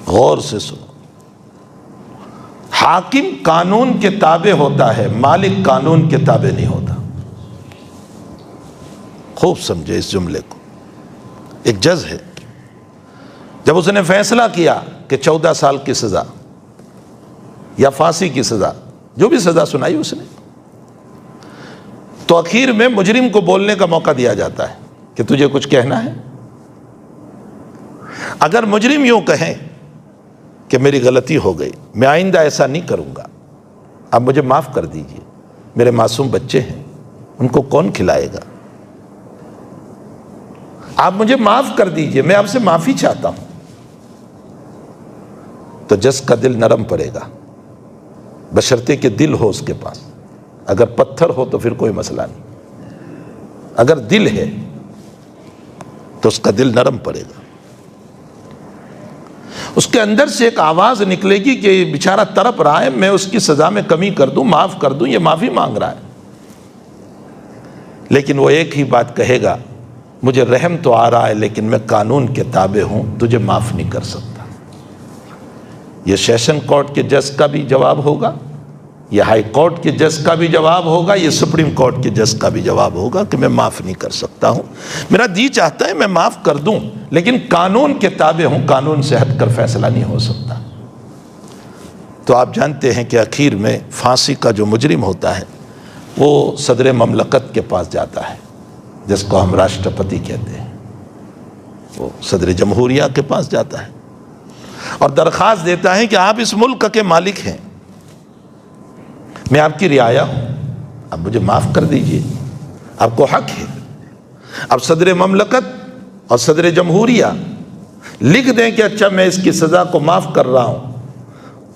غور سے سنو، حاکم قانون کے تابع ہوتا ہے، مالک قانون کے تابع نہیں ہوتا۔ خوب سمجھے اس جملے کو۔ ایک جج ہے، جب اس نے فیصلہ کیا کہ 14 سال کی سزا یا پھانسی کی سزا، جو بھی سزا سنائی اس نے، تو آخر میں مجرم کو بولنے کا موقع دیا جاتا ہے کہ تجھے کچھ کہنا ہے۔ اگر مجرم یوں کہیں کہ میری غلطی ہو گئی، میں آئندہ ایسا نہیں کروں گا، اب مجھے معاف کر دیجئے، میرے معصوم بچے ہیں، ان کو کون کھلائے گا، آپ مجھے معاف کر دیجئے، میں آپ سے معافی چاہتا ہوں، تو جج کا دل نرم پڑے گا، بشرطے کہ دل ہو اس کے پاس۔ اگر پتھر ہو تو پھر کوئی مسئلہ نہیں، اگر دل ہے تو اس کا دل نرم پڑے گا۔ اس کے اندر سے ایک آواز نکلے گی کہ یہ بیچارہ تڑپ رہا ہے، میں اس کی سزا میں کمی کر دوں، معاف کر دوں، یہ معافی مانگ رہا ہے، لیکن وہ ایک ہی بات کہے گا، مجھے رحم تو آ رہا ہے لیکن میں قانون کے تابع ہوں، تجھے معاف نہیں کر سکتا۔ یہ سیشن کورٹ کے جج کا بھی جواب ہوگا، یہ ہائی کورٹ کے جج کا بھی جواب ہوگا، یہ سپریم کورٹ کے جج کا بھی جواب ہوگا کہ میں معاف نہیں کر سکتا ہوں، میرا جی چاہتا ہے میں معاف کر دوں لیکن قانون کے تابع ہوں، قانون سے ہٹ کر فیصلہ نہیں ہو سکتا۔ تو آپ جانتے ہیں کہ اخیر میں پھانسی کا جو مجرم ہوتا ہے وہ صدر مملکت کے پاس جاتا ہے، جس کو ہم راشٹرپتی کہتے ہیں، وہ صدر جمہوریہ کے پاس جاتا ہے اور درخواست دیتا ہے کہ آپ اس ملک کے مالک ہیں، میں آپ کی رعایا ہوں، اب مجھے معاف کر دیجئے، آپ کو حق ہے۔ اب صدر مملکت اور صدر جمہوریہ لکھ دیں کہ اچھا میں اس کی سزا کو معاف کر رہا ہوں،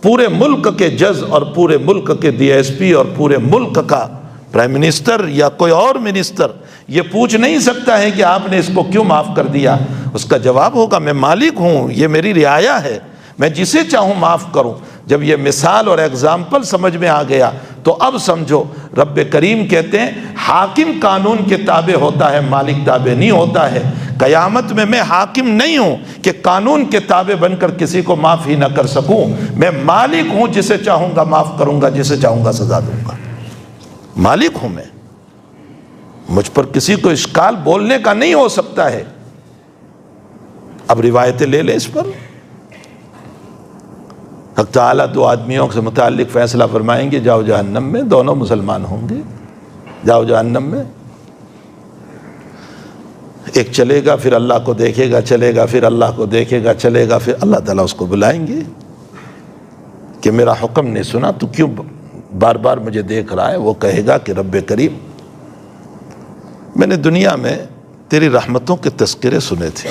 پورے ملک کے جج اور پورے ملک کے ڈی ایس پی اور پورے ملک کا پرائم منسٹر یا کوئی اور منسٹر یہ پوچھ نہیں سکتا ہے کہ آپ نے اس کو کیوں معاف کر دیا۔ اس کا جواب ہوگا میں مالک ہوں، یہ میری رعایا ہے، میں جسے چاہوں معاف کروں۔ جب یہ مثال اور ایگزامپل سمجھ میں آ گیا تو اب سمجھو رب کریم کہتے ہیں حاکم قانون کے تابع ہوتا ہے، مالک تابع نہیں ہوتا ہے۔ قیامت میں حاکم نہیں ہوں کہ قانون کے تابع بن کر کسی کو معاف ہی نہ کر سکوں، میں مالک ہوں، جسے چاہوں گا معاف کروں گا، جسے چاہوں گا سزا دوں گا، مالک ہوں میں، مجھ پر کسی کو اشکال بولنے کا نہیں ہو سکتا ہے۔ اب روایتیں لے لیں اس پر، حق تعالیٰ دو آدمیوں سے متعلق فیصلہ فرمائیں گے، جاؤ جہنم میں، دونوں مسلمان ہوں گے، جاؤ جہنم میں۔ ایک چلے گا پھر اللہ کو دیکھے گا، چلے گا پھر اللہ کو دیکھے گا، چلے گا پھر اللہ تعالیٰ اس کو بلائیں گے کہ میرا حکم نہیں سنا، تو کیوں بار بار مجھے دیکھ رہا ہے؟ وہ کہے گا کہ رب کریم، میں نے دنیا میں تیری رحمتوں کے تذکرے سنے تھے،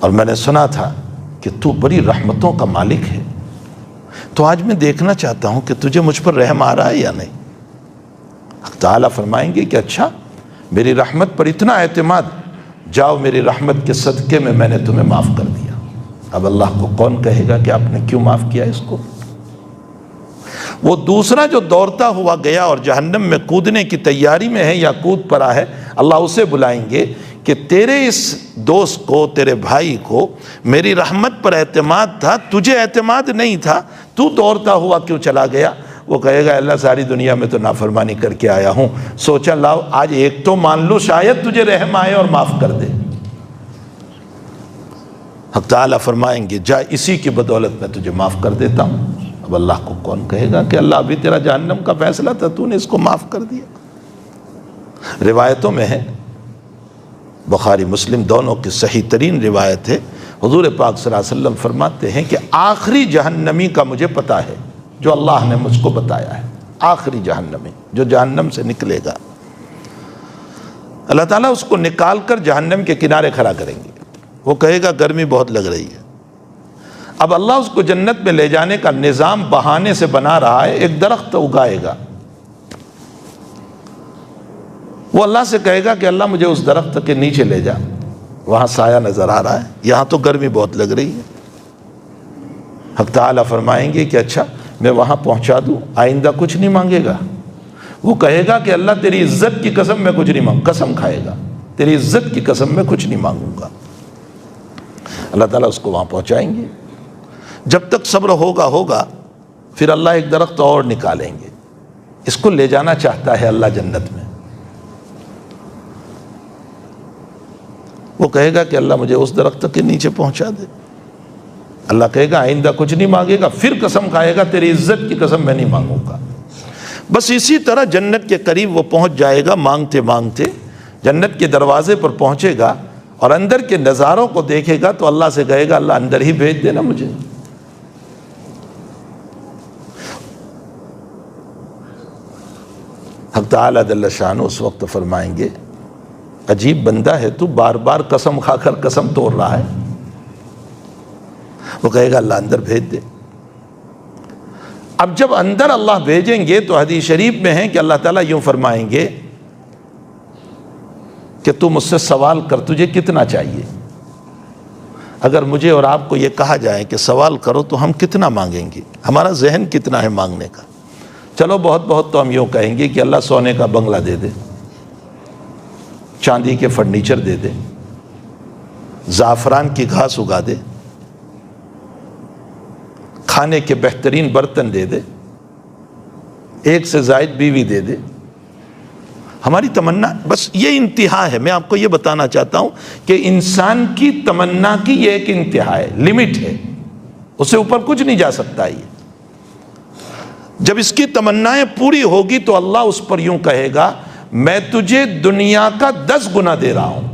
اور میں نے سنا تھا کہ تو بڑی رحمتوں کا مالک ہے، تو آج میں دیکھنا چاہتا ہوں کہ تجھے مجھ پر رحم آ رہا ہے یا نہیں۔ حق تعالیٰ فرمائیں گے کہ اچھا، میری رحمت پر اتنا اعتماد، جاؤ میری رحمت کے صدقے میں نے تمہیں معاف کر دیا۔ اب اللہ کو کون کہے گا کہ آپ نے کیوں معاف کیا اس کو؟ وہ دوسرا جو دوڑتا ہوا گیا اور جہنم میں کودنے کی تیاری میں ہے یا کود پڑا ہے، اللہ اسے بلائیں گے کہ تیرے اس دوست کو، تیرے بھائی کو میری رحمت پر اعتماد تھا، تجھے اعتماد نہیں تھا، تو دوڑتا ہوا کیوں چلا گیا؟ وہ کہے گا اللہ ساری دنیا میں تو نافرمانی کر کے آیا ہوں، سوچا لاؤ آج ایک تو مان لو، شاید تجھے رحم آئے اور معاف کر دے۔ حق تعالیٰ فرمائیں گے جا، اسی کی بدولت میں تجھے معاف کر دیتا ہوں۔ اب اللہ کو کون کہے گا کہ اللہ ابھی تیرا جہنم کا فیصلہ تھا، تو نے اس کو معاف کر دیا۔ روایتوں میں ہے، بخاری مسلم دونوں کی صحیح ترین روایت ہے، حضور پاک صلی اللہ علیہ وسلم فرماتے ہیں کہ آخری جہنمی کا مجھے پتا ہے، جو اللہ نے مجھ کو بتایا ہے، آخری جہنمی جو جہنم سے نکلے گا، اللہ تعالیٰ اس کو نکال کر جہنم کے کنارے کھڑا کریں گے۔ وہ کہے گا گرمی بہت لگ رہی ہے۔ اب اللہ اس کو جنت میں لے جانے کا نظام بہانے سے بنا رہا ہے، ایک درخت اگائے گا۔ وہ اللہ سے کہے گا کہ اللہ مجھے اس درخت کے نیچے لے جا، وہاں سایہ نظر آ رہا ہے، یہاں تو گرمی بہت لگ رہی ہے۔ حق تعالیٰ فرمائیں گے کہ اچھا میں وہاں پہنچا دوں، آئندہ کچھ نہیں مانگے گا۔ وہ کہے گا کہ اللہ تیری عزت کی قسم میں کچھ نہیں مانگوں، قسم کھائے گا تیری عزت کی قسم میں کچھ نہیں مانگوں گا۔ اللہ تعالیٰ اس کو وہاں پہنچائیں گے۔ جب تک صبر ہوگا پھر اللہ ایک درخت اور نکالیں گے، اس کو لے جانا چاہتا ہے اللہ جنت میں۔ وہ کہے گا کہ اللہ مجھے اس درخت کے نیچے پہنچا دے۔ اللہ کہے گا آئندہ کچھ نہیں مانگے گا، پھر قسم کھائے گا تیری عزت کی قسم میں نہیں مانگوں گا۔ بس اسی طرح جنت کے قریب وہ پہنچ جائے گا، مانگتے مانگتے جنت کے دروازے پر پہنچے گا اور اندر کے نظاروں کو دیکھے گا تو اللہ سے کہے گا اللہ اندر ہی بھیج دینا مجھے۔ حق تعالیٰ جل شانہ اس وقت فرمائیں گے عجیب بندہ ہے تو، بار بار قسم کھا کر قسم توڑ رہا ہے۔ وہ کہے گا اللہ اندر بھیج دے۔ اب جب اندر اللہ بھیجیں گے تو حدیث شریف میں ہے کہ اللہ تعالیٰ یوں فرمائیں گے کہ تو مجھ سے سوال کر، تجھے کتنا چاہیے؟ اگر مجھے اور آپ کو یہ کہا جائے کہ سوال کرو تو ہم کتنا مانگیں گے؟ ہمارا ذہن کتنا ہے مانگنے کا؟ چلو بہت بہت تو ہم یوں کہیں گے کہ اللہ سونے کا بنگلہ دے دے، چاندی کے فرنیچر دے دے، زعفران کی گھاس اگا دے، کھانے کے بہترین برتن دے دے، ایک سے زائد بیوی دے دے۔ ہماری تمنا بس یہ انتہا ہے۔ میں آپ کو یہ بتانا چاہتا ہوں کہ انسان کی تمنا کی یہ ایک انتہا ہے، لمٹ ہے، اس سے اوپر کچھ نہیں جا سکتا۔ یہ جب اس کی تمنائیں پوری ہوگی تو اللہ اس پر یوں کہے گا میں تجھے دنیا کا 10 گنا دے رہا ہوں،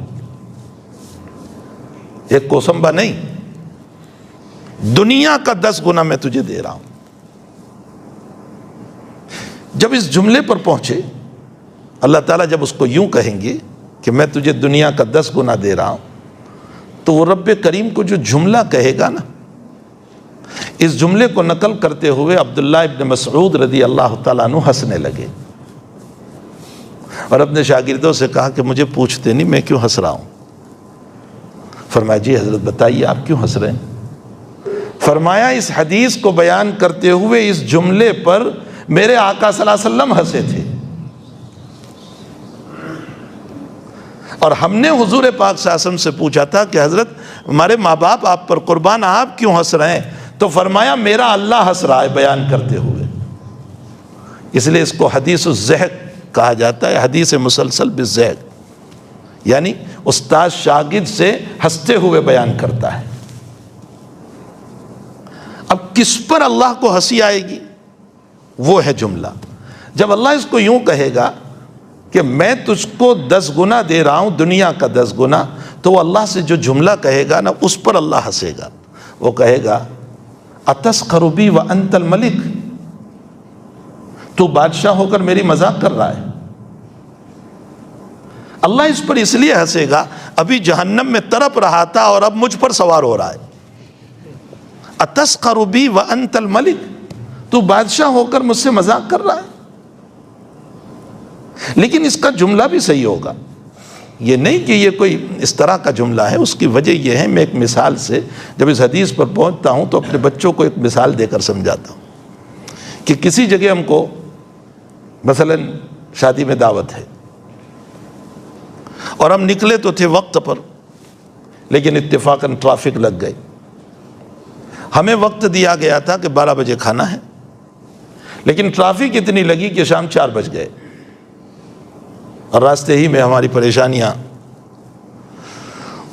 ایک کوسمبا نہیں، دنیا کا 10 گنا میں تجھے دے رہا ہوں۔ جب اس جملے پر پہنچے اللہ تعالیٰ جب اس کو یوں کہیں گے کہ میں تجھے دنیا کا 10 گنا دے رہا ہوں، تو وہ رب کریم کو جو جملہ کہے گا نا، اس جملے کو نقل کرتے ہوئے عبداللہ ابن مسعود رضی اللہ تعالیٰ عنہ ہنسنے لگے اور اپنے شاگردوں سے کہا کہ مجھے پوچھتے نہیں میں کیوں ہنس رہا ہوں؟ فرمایا جی حضرت بتائیے آپ کیوں ہنس رہے ہیں؟ فرمایا اس حدیث کو بیان کرتے ہوئے اس جملے پر میرے آقا صلی اللہ علیہ وسلم ہنسے تھے، اور ہم نے حضور پاک صلی اللہ علیہ وسلم سے پوچھا تھا کہ حضرت ہمارے ماں باپ آپ پر قربان، آپ کیوں ہنس رہے ہیں؟ تو فرمایا میرا اللہ ہنس رہا ہے بیان کرتے ہوئے۔ اس لیے اس کو حدیث الزہق کہا جاتا ہے، حدیث مسلسل بالزہق، یعنی استاد شاگرد سے ہنستے ہوئے بیان کرتا ہے۔ اب کس پر اللہ کو ہنسی آئے گی وہ ہے جملہ، جب اللہ اس کو یوں کہے گا کہ میں تجھ کو 10 گنا دے رہا ہوں دنیا کا 10 گنا، تو وہ اللہ سے جو جملہ کہے گا نا اس پر اللہ ہنسے گا. وہ کہے گا اتسخر بی وانت الملک، تو بادشاہ ہو کر میری مذاق کر رہا ہے. اللہ اس پر اس لیے ہنسے گا ابھی جہنم میں تڑپ رہا تھا اور اب مجھ پر سوار ہو رہا ہے. اتسخر بی وانت الملک، تو بادشاہ ہو کر مجھ سے مذاق کر رہا ہے. لیکن اس کا جملہ بھی صحیح ہوگا، یہ نہیں کہ یہ کوئی اس طرح کا جملہ ہے. اس کی وجہ یہ ہے، میں ایک مثال سے جب اس حدیث پر پہنچتا ہوں تو اپنے بچوں کو ایک مثال دے کر سمجھاتا ہوں کہ کسی جگہ ہم کو مثلا شادی میں دعوت ہے اور ہم نکلے تو تھے وقت پر، لیکن اتفاقاً ٹریفک لگ گئی. ہمیں وقت دیا گیا تھا کہ 12 بجے کھانا ہے، لیکن ٹریفک اتنی لگی کہ شام 4 بج گئے اور راستے ہی میں ہماری پریشانیاں.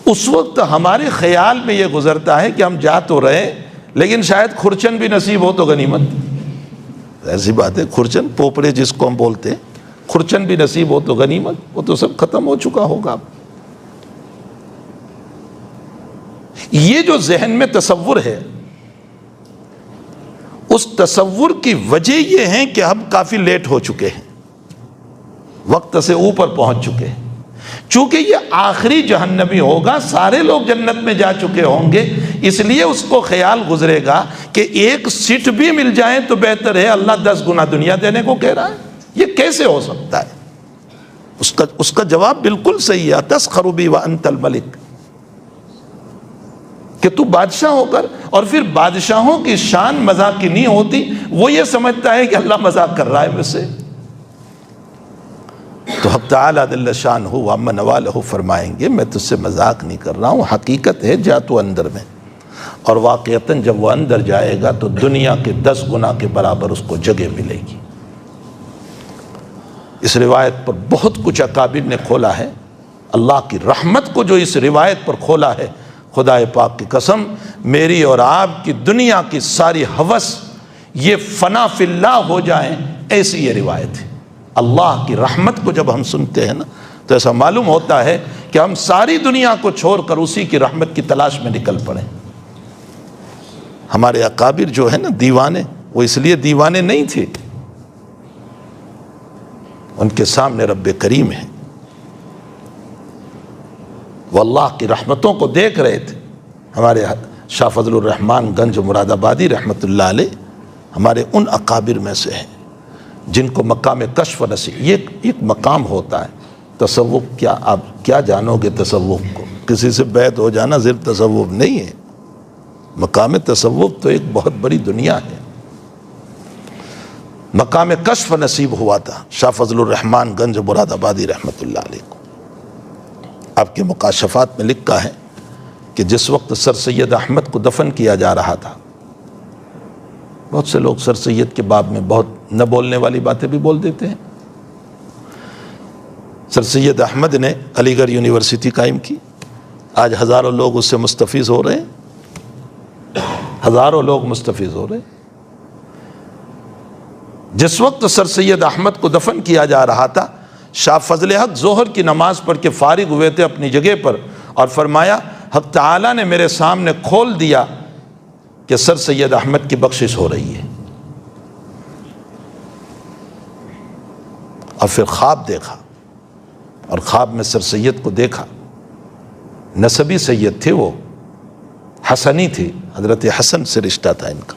اس وقت ہمارے خیال میں یہ گزرتا ہے کہ ہم جا تو رہے لیکن شاید کھرچن بھی نصیب ہو تو غنیمت. ایسی بات ہے، کھرچن پوپڑے جس کو ہم بولتے ہیں، کھرچن بھی نصیب ہو تو غنیمت. وہ تو سب ختم ہو چکا ہوگا. یہ جو ذہن میں تصور ہے، اس تصور کی وجہ یہ ہے کہ ہم کافی لیٹ ہو چکے ہیں، وقت سے اوپر پہنچ چکے ہیں. چونکہ یہ آخری جہنمی ہوگا، سارے لوگ جنت میں جا چکے ہوں گے، اس لیے اس کو خیال گزرے گا کہ ایک سیٹ بھی مل جائے تو بہتر ہے، اللہ 10 گنا دنیا دینے کو کہہ رہا ہے. یہ کیسے ہو سکتا ہے؟ اس کا جواب بالکل صحیح ہے، تسخر بی وانت الملک، کہ تو بادشاہ ہو کر. اور پھر بادشاہوں کی شان مذاق کی نہیں ہوتی، وہ یہ سمجھتا ہے کہ اللہ مذاق کر رہا ہے مجھ سے. تو حق تعالیٰ جل شانہ وعم نوالہ فرمائیں گے میں تجھ سے مذاق نہیں کر رہا ہوں، حقیقت ہے جا تو اندر میں. اور واقعتاً جب وہ اندر جائے گا تو دنیا کے 10 گنا کے برابر اس کو جگہ ملے گی. اس روایت پر بہت کچھ اکابر نے کھولا ہے. اللہ کی رحمت کو جو اس روایت پر کھولا ہے، خدا پاک کی قسم، میری اور آپ کی دنیا کی ساری ہوس یہ فنا فی اللہ ہو جائیں، ایسی یہ روایت ہے. اللہ کی رحمت کو جب ہم سنتے ہیں نا تو ایسا معلوم ہوتا ہے کہ ہم ساری دنیا کو چھوڑ کر اسی کی رحمت کی تلاش میں نکل پڑیں. ہمارے اکابر جو ہے نا دیوانے، وہ اس لیے دیوانے نہیں تھے، ان کے سامنے رب کریم ہے، وہ اللہ کی رحمتوں کو دیکھ رہے تھے. ہمارے شاہ فضل الرحمان گنج مراد آبادی رحمۃ اللہ علیہ ہمارے ان اکابر میں سے ہیں جن کو مقام کشف نصیب. یہ ایک مقام ہوتا ہے. تصوف کیا آپ کیا جانو گے؟ تصوف کو کسی سے بیعت ہو جانا صرف تصوف نہیں ہے. مقام تصوف تو ایک بہت بڑی دنیا ہے. مقام کشف نصیب ہوا تھا شاہ فضل الرحمان گنج مراد آبادی رحمۃ اللہ علیہ کو. آپ کے مکاشفات میں لکھا ہے کہ جس وقت سر سید احمد کو دفن کیا جا رہا تھا، بہت سے لوگ سر سید کے باب میں بہت نہ بولنے والی باتیں بھی بول دیتے ہیں. سر سید احمد نے علی گڑھ یونیورسٹی قائم کی. آج ہزاروں لوگ اس سے مستفیض ہو رہے ہیں، ہزاروں لوگ مستفیض ہو رہے ہیں. جس وقت سر سید احمد کو دفن کیا جا رہا تھا، شاہ فضل حق ظہر کی نماز پڑھ کے فارغ ہوئے تھے اپنی جگہ پر، اور فرمایا حق تعالیٰ نے میرے سامنے کھول دیا کہ سر سید احمد کی بخشش ہو رہی ہے. اور پھر خواب دیکھا، اور خواب میں سر سید کو دیکھا. نسبی سید تھے، وہ حسنی تھے، حضرت حسن سے رشتہ تھا ان کا.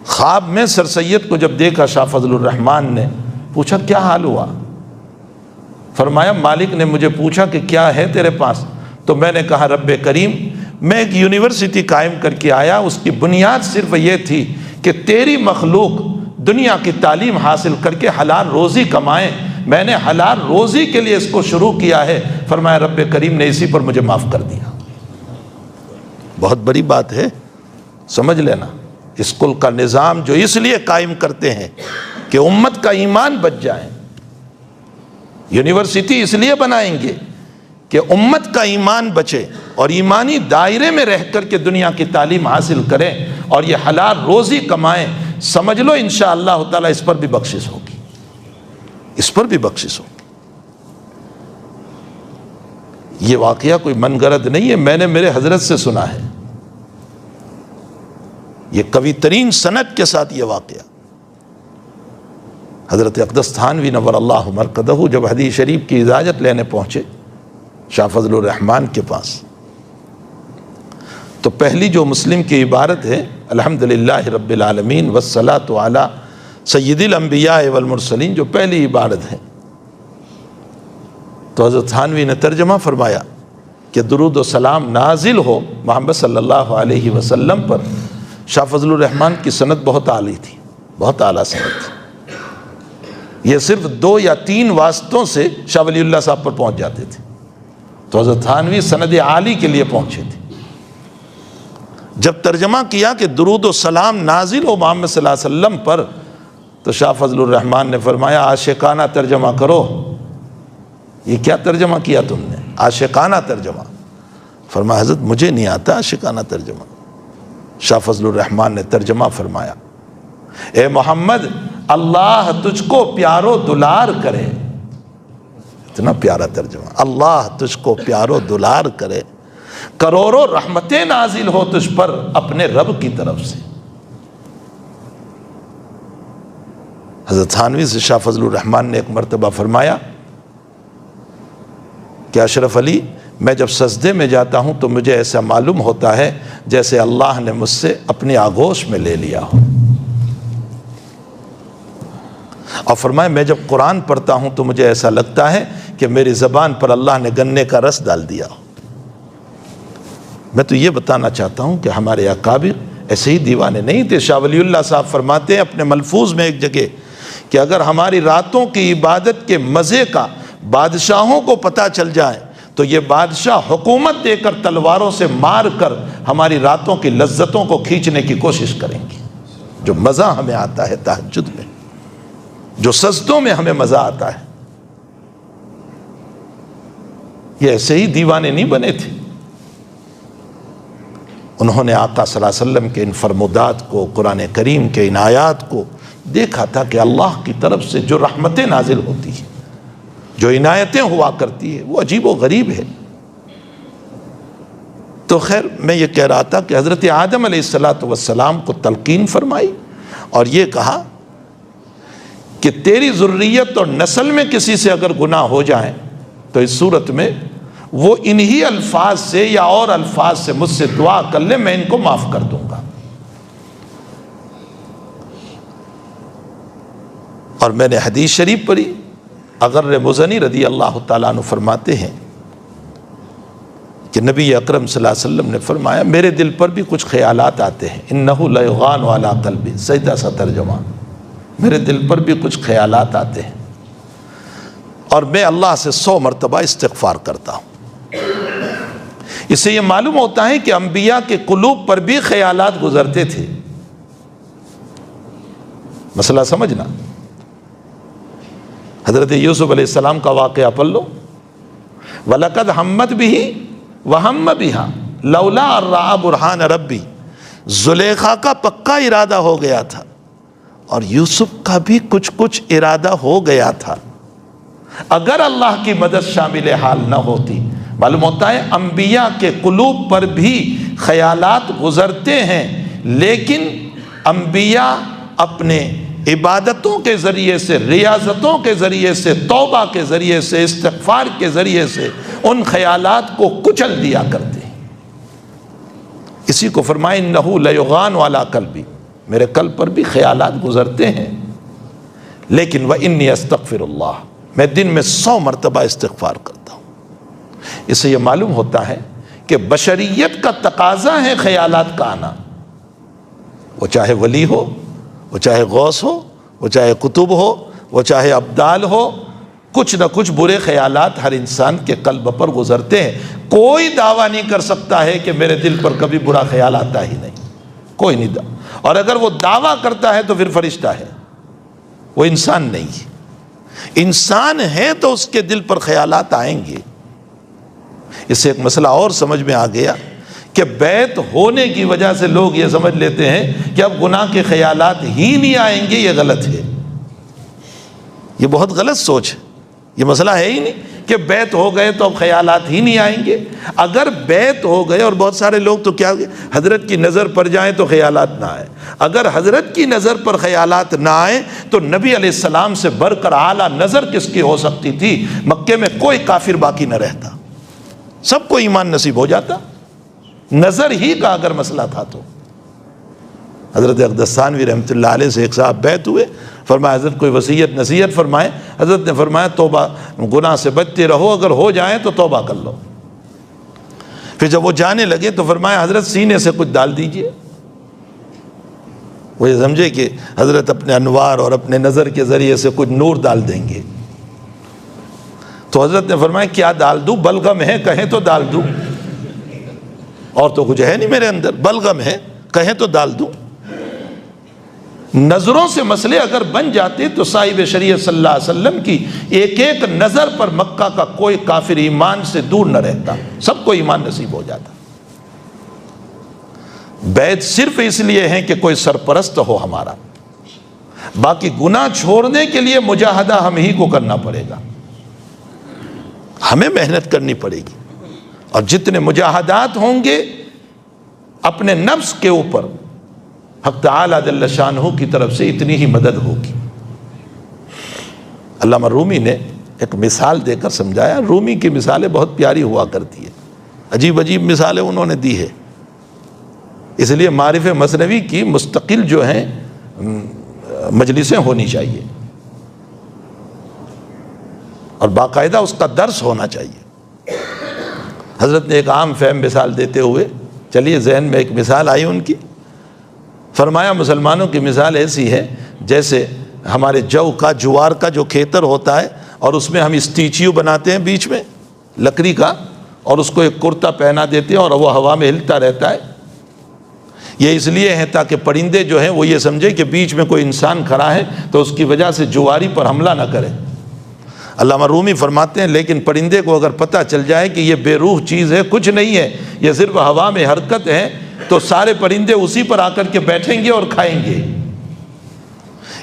خواب میں سر سید کو جب دیکھا شاہ فضل الرحمان نے پوچھا کیا حال ہوا؟ فرمایا مالک نے مجھے پوچھا کہ کیا ہے تیرے پاس، تو میں نے کہا رب کریم میں ایک یونیورسٹی قائم کر کے آیا، اس کی بنیاد صرف یہ تھی کہ تیری مخلوق دنیا کی تعلیم حاصل کر کے حلال روزی کمائیں، میں نے حلال روزی کے لیے اس کو شروع کیا ہے. فرمایا رب کریم نے اسی پر مجھے معاف کر دیا. بہت بڑی بات ہے، سمجھ لینا. اسکول کا نظام جو اس لیے قائم کرتے ہیں کہ امت کا ایمان بچ جائے، یونیورسٹی اس لیے بنائیں گے کہ امت کا ایمان بچے اور ایمانی دائرے میں رہ کر کے دنیا کی تعلیم حاصل کریں اور یہ حلال روزی کمائیں. سمجھ لو انشاءاللہ تعالی اس پر بھی بخشش ہوگی، اس پر بھی بخشش ہوگی۔ یہ واقعہ کوئی من گھڑت نہیں ہے، میں نے میرے حضرت سے سنا ہے، یہ قوی ترین سند کے ساتھ یہ واقعہ۔ حضرت اقدس تھانوی نور اللہ مرقدہ جب حدیث شریف کی اجازت لینے پہنچے شاہ فضل الرحمان کے پاس، تو پہلی جو مسلم کی عبارت ہے الحمدللہ رب العالمین والصلاۃ علی سید الانبیاء والمرسلین، جو پہلی عبارت ہے، تو حضرت تھانوی نے ترجمہ فرمایا کہ درود و سلام نازل ہو محمد صلی اللہ علیہ وسلم پر۔ شاہ فضل الرحمان کی سند بہت عالی تھی، بہت اعلیٰ سند تھی، یہ صرف 2 یا 3 واسطوں سے شاہ ولی اللہ صاحب پر پہنچ جاتے تھے، تو حضرت تھانوی سند عالی کے لیے پہنچے تھے۔ جب ترجمہ کیا کہ درود و سلام نازل ہو محمد صلی اللہ علیہ وسلم پر، تو شاہ فضل الرحمان نے فرمایا عاشقانہ ترجمہ کرو۔ یہ کیا ترجمہ کیا تم نے؟ عاشقانہ ترجمہ۔ فرمایا حضرت مجھے نہیں آتا عاشقانہ ترجمہ۔ شاہ فضل الرحمان نے ترجمہ فرمایا، اے محمد اللہ تجھ کو پیارو دلار کرے۔ اتنا پیارا ترجمہ، اللہ تجھ کو پیارو دلار کرے، کروڑوں رحمتیں نازل ہو تجھ پر اپنے رب کی طرف سے۔ حضرت تھانوی سے شاہ فضل الرحمان نے ایک مرتبہ فرمایا کہ اشرف علی میں جب سجدے میں جاتا ہوں تو مجھے ایسا معلوم ہوتا ہے جیسے اللہ نے مجھ سے اپنی آغوش میں لے لیا ہو، اور فرمایا میں جب قرآن پڑھتا ہوں تو مجھے ایسا لگتا ہے کہ میری زبان پر اللہ نے گنے کا رس ڈال دیا ہو۔ میں تو یہ بتانا چاہتا ہوں کہ ہمارے اکابر ایسے ہی دیوانے نہیں تھے۔ شاہ ولی اللہ صاحب فرماتے ہیں اپنے ملفوظ میں ایک جگہ کہ اگر ہماری راتوں کی عبادت کے مزے کا بادشاہوں کو پتہ چل جائے تو یہ بادشاہ حکومت دے کر تلواروں سے مار کر ہماری راتوں کی لذتوں کو کھینچنے کی کوشش کریں گے۔ جو مزہ ہمیں آتا ہے تہجد میں، جو سجدوں میں ہمیں مزہ آتا ہے، یہ ایسے ہی دیوانے نہیں بنے تھے۔ انہوں نے آقا صلی اللہ علیہ وسلم کے ان فرمودات کو، قرآن کریم کے ان آیات کو دیکھا تھا کہ اللہ کی طرف سے جو رحمتیں نازل ہوتی ہیں، جو عنایتیں ہوا کرتی ہے، وہ عجیب و غریب ہے۔ تو خیر میں یہ کہہ رہا تھا کہ حضرت آدم علیہ السلام کو تلقین فرمائی اور یہ کہا کہ تیری ذریت اور نسل میں کسی سے اگر گناہ ہو جائیں تو اس صورت میں وہ انہی الفاظ سے یا اور الفاظ سے مجھ سے دعا کر لے، میں ان کو معاف کر دوں گا۔ اور میں نے حدیث شریف پڑھی، اغر مزنی رضی اللہ تعالیٰ عنہ فرماتے ہیں کہ نبی اکرم صلی اللہ علیہ وسلم نے فرمایا میرے دل پر بھی کچھ خیالات آتے ہیں، انہ لیغان علی قلبی، سیدھا سا ترجمہ، میرے دل پر بھی کچھ خیالات آتے ہیں اور میں اللہ سے 100 مرتبہ استغفار کرتا ہوں۔ اس سے یہ معلوم ہوتا ہے کہ انبیاء کے قلوب پر بھی خیالات گزرتے تھے۔ مسئلہ سمجھنا، حضرت یوسف علیہ السلام کا واقعہ پڑھ لو، وَلَقَدْ ہَمَّتْ بِهِ وَهَمَّ بِهَا لَوْلَا أَن رَأَىٰ بُرْهَانَ رَبِّهِ۔ زلیخا کا پکا ارادہ ہو گیا تھا اور یوسف کا بھی کچھ ارادہ ہو گیا تھا، اگر اللہ کی مدد شامل حال نہ ہوتی۔ معلوم ہوتا ہے انبیاء کے قلوب پر بھی خیالات گزرتے ہیں، لیکن انبیاء اپنے عبادتوں کے ذریعے سے، ریاضتوں کے ذریعے سے، توبہ کے ذریعے سے، استغفار کے ذریعے سے ان خیالات کو کچل دیا کرتے ہیں۔ اسی کو فرمائے انہ لیغان علی قلبی، میرے قلب پر بھی خیالات گزرتے ہیں، لیکن وانی استغفر اللہ، میں دن میں 100 مرتبہ استغفار کرتا ہوں۔ اس سے یہ معلوم ہوتا ہے کہ بشریت کا تقاضا ہے خیالات کا آنا، وہ چاہے ولی ہو، وہ چاہے غوث ہو، وہ چاہے قطب ہو، وہ چاہے ابدال ہو، کچھ نہ کچھ برے خیالات ہر انسان کے قلب پر گزرتے ہیں۔ کوئی دعویٰ نہیں کر سکتا ہے کہ میرے دل پر کبھی برا خیال آتا ہی نہیں، کوئی نہیں اور اگر وہ دعویٰ کرتا ہے تو پھر فرشتہ ہے، وہ انسان نہیں ہے۔ انسان ہے تو اس کے دل پر خیالات آئیں گے۔ اس سے ایک مسئلہ اور سمجھ میں آ گیا کہ بیعت ہونے کی وجہ سے لوگ یہ سمجھ لیتے ہیں کہ اب گناہ کے خیالات ہی نہیں آئیں گے، یہ غلط ہے، یہ بہت غلط سوچ ہے۔ یہ مسئلہ ہے ہی نہیں کہ بیعت ہو گئے تو اب خیالات ہی نہیں آئیں گے۔ اگر بیعت ہو گئے، اور بہت سارے لوگ تو کیا حضرت کی نظر پڑ جائیں تو خیالات نہ آئے، اگر حضرت کی نظر پر خیالات نہ آئے تو نبی علیہ السلام سے بڑھ کر اعلیٰ نظر کس کی ہو سکتی تھی؟ مکے میں کوئی کافر باقی نہ رہتا، سب کو ایمان نصیب ہو جاتا، نظر ہی کا اگر مسئلہ تھا تو۔ حضرت اقدس ثانوی رحمۃ اللہ علیہ سے ایک صاحب بیعت ہوئے، فرمایا حضرت کوئی وصیت نصیحت فرمائے۔ حضرت نے فرمایا توبہ، گناہ سے بچتے رہو، اگر ہو جائیں تو توبہ کر لو۔ پھر جب وہ جانے لگے تو فرمایا حضرت سینے سے کچھ ڈال دیجئے۔ وہ یہ سمجھے کہ حضرت اپنے انوار اور اپنے نظر کے ذریعے سے کچھ نور ڈال دیں گے، تو حضرت نے فرمایا کیا ڈال دوں؟ بلغم ہے، کہیں تو ڈال دوں، اور تو کچھ ہے نہیں میرے اندر، بلغم ہے، کہیں تو ڈال دوں۔ نظروں سے مسئلے اگر بن جاتے تو صاحب شریعت صلی اللہ علیہ وسلم کی ایک ایک نظر پر مکہ کا کوئی کافر ایمان سے دور نہ رہتا، سب کو ایمان نصیب ہو جاتا۔ بیعت صرف اس لیے ہے کہ کوئی سرپرست ہو ہمارا، باقی گناہ چھوڑنے کے لیے مجاہدہ ہم ہی کو کرنا پڑے گا، ہمیں محنت کرنی پڑے گی، اور جتنے مجاہدات ہوں گے اپنے نفس کے اوپر حق تعالی جل شانہ کی طرف سے اتنی ہی مدد ہوگی۔ علامہ رومی نے ایک مثال دے کر سمجھایا، رومی کی مثالیں بہت پیاری ہوا کرتی ہے، عجیب عجیب مثالیں انہوں نے دی ہے، اس لیے معارف مثنوی کی مستقل جو ہیں مجلسیں ہونی چاہیے اور باقاعدہ اس کا درس ہونا چاہیے۔ حضرت نے ایک عام فہم مثال دیتے ہوئے، چلیے ذہن میں ایک مثال آئی ان کی، فرمایا مسلمانوں کی مثال ایسی ہے جیسے ہمارے جو کا جوار کا جو کھیتر ہوتا ہے، اور اس میں ہم اسٹیچیو بناتے ہیں بیچ میں لکڑی کا، اور اس کو ایک کرتا پہنا دیتے ہیں اور وہ ہوا میں ہلتا رہتا ہے۔ یہ اس لیے ہے تاکہ پرندے جو ہیں وہ یہ سمجھے کہ بیچ میں کوئی انسان کھڑا ہے تو اس کی وجہ سے جواری پر حملہ نہ کرے۔ علامہ رومی فرماتے ہیں لیکن پرندے کو اگر پتہ چل جائے کہ یہ بے روح چیز ہے، کچھ نہیں ہے، یہ صرف ہوا میں حرکت ہے، تو سارے پرندے اسی پر آ کر کے بیٹھیں گے اور کھائیں گے۔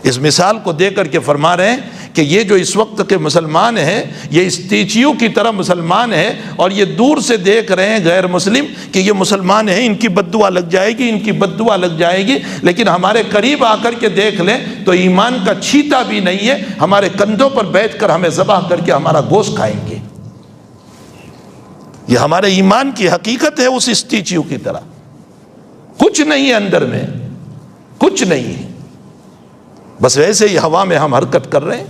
اس مثال کو دے کر کے فرما رہے ہیں کہ یہ جو اس وقت کے مسلمان ہیں یہ اسٹیچیو کی طرح مسلمان ہیں، اور یہ دور سے دیکھ رہے ہیں غیر مسلم کہ یہ مسلمان ہیں، ان کی بد دعا لگ جائے گی، ان کی بد دعا لگ جائے گی، لیکن ہمارے قریب آ کر کے دیکھ لیں تو ایمان کا چھیٹا بھی نہیں ہے، ہمارے کندھوں پر بیٹھ کر ہمیں ذبح کر کے ہمارا گوشت کھائیں گے۔ یہ ہمارے ایمان کی حقیقت ہے اس اسٹیچیو کی طرح، کچھ نہیں ہے اندر میں، کچھ نہیں ہے، بس ویسے ہی ہوا میں ہم حرکت کر رہے ہیں۔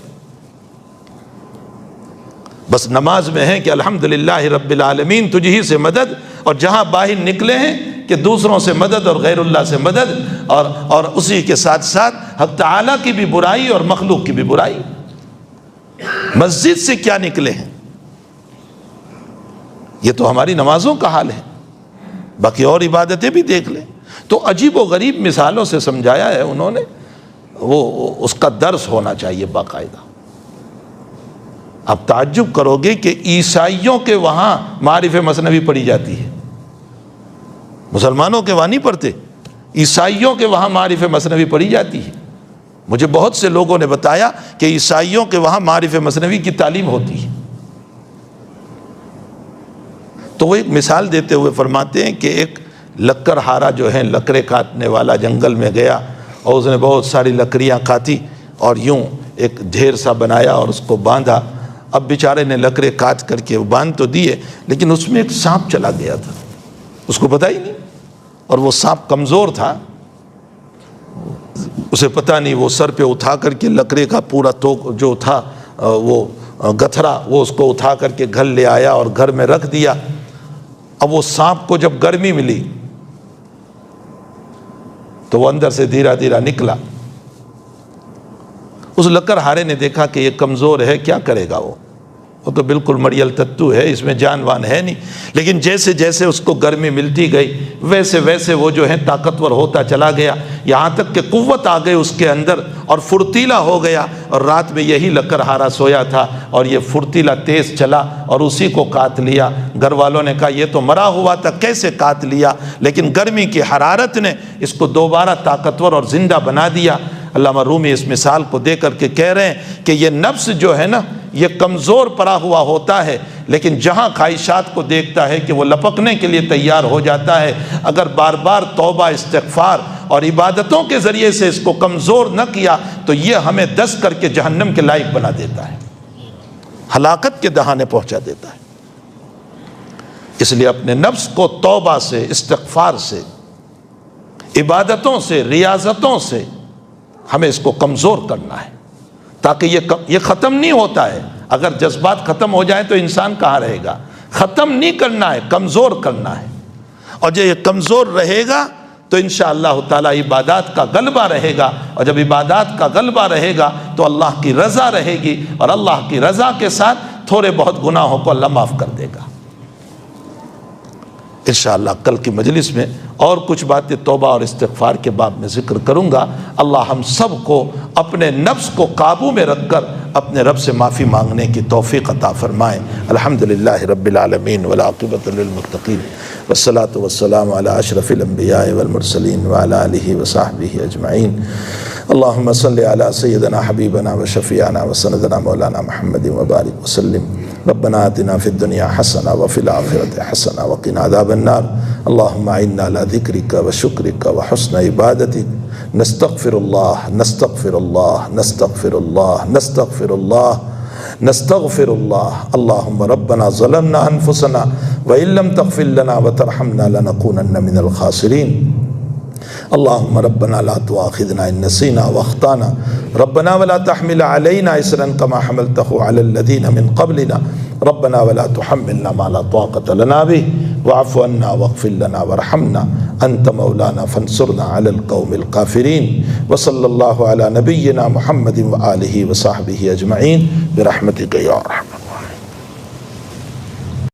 بس نماز میں ہے کہ الحمدللہ رب العالمین تجھ ہی سے مدد، اور جہاں باہر نکلے ہیں کہ دوسروں سے مدد اور غیر اللہ سے مدد، اور اسی کے ساتھ ساتھ حق تعالیٰ کی بھی برائی اور مخلوق کی بھی برائی۔ مسجد سے کیا نکلے ہیں، یہ تو ہماری نمازوں کا حال ہے، باقی اور عبادتیں بھی دیکھ لیں۔ تو عجیب و غریب مثالوں سے سمجھایا ہے انہوں نے، وہ اس کا درس ہونا چاہیے باقاعدہ۔ آپ تعجب کرو گے کہ عیسائیوں کے وہاں معارف مثنوی پڑھی جاتی ہے، مسلمانوں کے وہاں نہیں پڑھتے، عیسائیوں کے وہاں معارف مثنوی پڑھی جاتی ہے۔ مجھے بہت سے لوگوں نے بتایا کہ عیسائیوں کے وہاں معارف مثنوی کی تعلیم ہوتی ہے۔ تو وہ ایک مثال دیتے ہوئے فرماتے ہیں کہ ایک لکڑ ہارا جو ہے لکڑیں کاٹنے والا جنگل میں گیا، اور اس نے بہت ساری لکڑیاں کاٹی اور یوں ایک ڈھیر سا بنایا اور اس کو باندھا۔ اب بیچارے نے لکڑیں کاٹ کر کے باندھ تو دیے، لیکن اس میں ایک سانپ چلا گیا تھا، اس کو پتہ ہی نہیں، اور وہ سانپ کمزور تھا، اسے پتہ نہیں، وہ سر پہ اٹھا کر کے لکڑے کا پورا توق جو تھا وہ گتھرا، وہ اس کو اٹھا کر کے گھر لے آیا اور گھر میں رکھ دیا۔ اب وہ سانپ کو جب گرمی ملی تو وہ اندر سے دھیرا دھیرا نکلا۔ اس لکڑہارے نے دیکھا کہ یہ کمزور ہے، کیا کرے گا وہ، وہ تو بالکل مڑیل تتو ہے، اس میں جان وان ہے نہیں، لیکن جیسے جیسے اس کو گرمی ملتی گئی ویسے ویسے وہ جو ہے طاقتور ہوتا چلا گیا، یہاں تک کہ قوت آ گئی اس کے اندر اور پھرتیلا ہو گیا، اور رات میں یہی لکڑہارا سویا تھا اور یہ پھرتیلا تیز چلا اور اسی کو کاٹ لیا۔ گھر والوں نے کہا یہ تو مرا ہوا تھا، کیسے کاٹ لیا؟ لیکن گرمی کی حرارت نے اس کو دوبارہ طاقتور اور زندہ بنا دیا۔ علامہ رومی اس مثال کو دے کر کے کہہ رہے ہیں کہ یہ نفس جو ہے نا یہ کمزور پڑا ہوا ہوتا ہے، لیکن جہاں خواہشات کو دیکھتا ہے کہ وہ لپکنے کے لیے تیار ہو جاتا ہے۔ اگر بار بار توبہ، استغفار اور عبادتوں کے ذریعے سے اس کو کمزور نہ کیا تو یہ ہمیں دست کر کے جہنم کے لائق بنا دیتا ہے، ہلاکت کے دہانے پہنچا دیتا ہے۔ اس لیے اپنے نفس کو توبہ سے، استغفار سے، عبادتوں سے، ریاضتوں سے ہمیں اس کو کمزور کرنا ہے، تاکہ یہ ختم نہیں ہوتا ہے۔ اگر جذبات ختم ہو جائیں تو انسان کہاں رہے گا؟ ختم نہیں کرنا ہے، کمزور کرنا ہے، اور جب یہ کمزور رہے گا تو انشاءاللہ تعالی عبادات کا غلبہ رہے گا، اور جب عبادات کا غلبہ رہے گا تو اللہ کی رضا رہے گی، اور اللہ کی رضا کے ساتھ تھوڑے بہت گناہوں کو اللہ معاف کر دے گا۔ انشاءاللہ کل کی مجلس میں اور کچھ باتیں توبہ اور استغفار کے باب میں ذکر کروں گا۔ اللہ ہم سب کو اپنے نفس کو قابو میں رکھ کر اپنے رب سے معافی مانگنے کی توفیق عطا فرمائے۔ الحمدللہ رب العالمین والعاقبۃ للمتقین والصلاۃ والسلام علی اشرف الانبیاء والمرسلین وعلی آلہ وصحبہ اجمعین۔ اللہم صلی علی سیدنا حبیبنا وشفیعنا وسندنا مولانا محمد وبارک وسلم۔ ربنا آتنا فی الدنیا حسنہ وفی الآخرۃ حسنہ وقنا عذاب النار۔ اللہم اعنا علی ذکرک وشکرک وحسن عبادتک۔ نستغفر اللہ نستغفر اللہ نستغفر اللہ نستغفر اللہ نستغفر اللہ۔ اللہم ربنا ظلمنا انفسنا وإن لم تغفر لنا وترحمنا لنکونن من الخاسرین۔ اللہم ربنا لا تؤاخذنا ان نسینا واخطانا ربنا ولا تحمل علینا اصرا کما حملته علی الذین من قبلنا ربنا ولا تحملنا ما لا طاقة لنا به واعف عنا واغفر لنا وارحمنا انت مولانا فانصرنا على القوم الكافرین۔ وصلی اللہ علی نبینا محمد وآلہ وصحبہ اجمعین برحمتک یا ارحم۔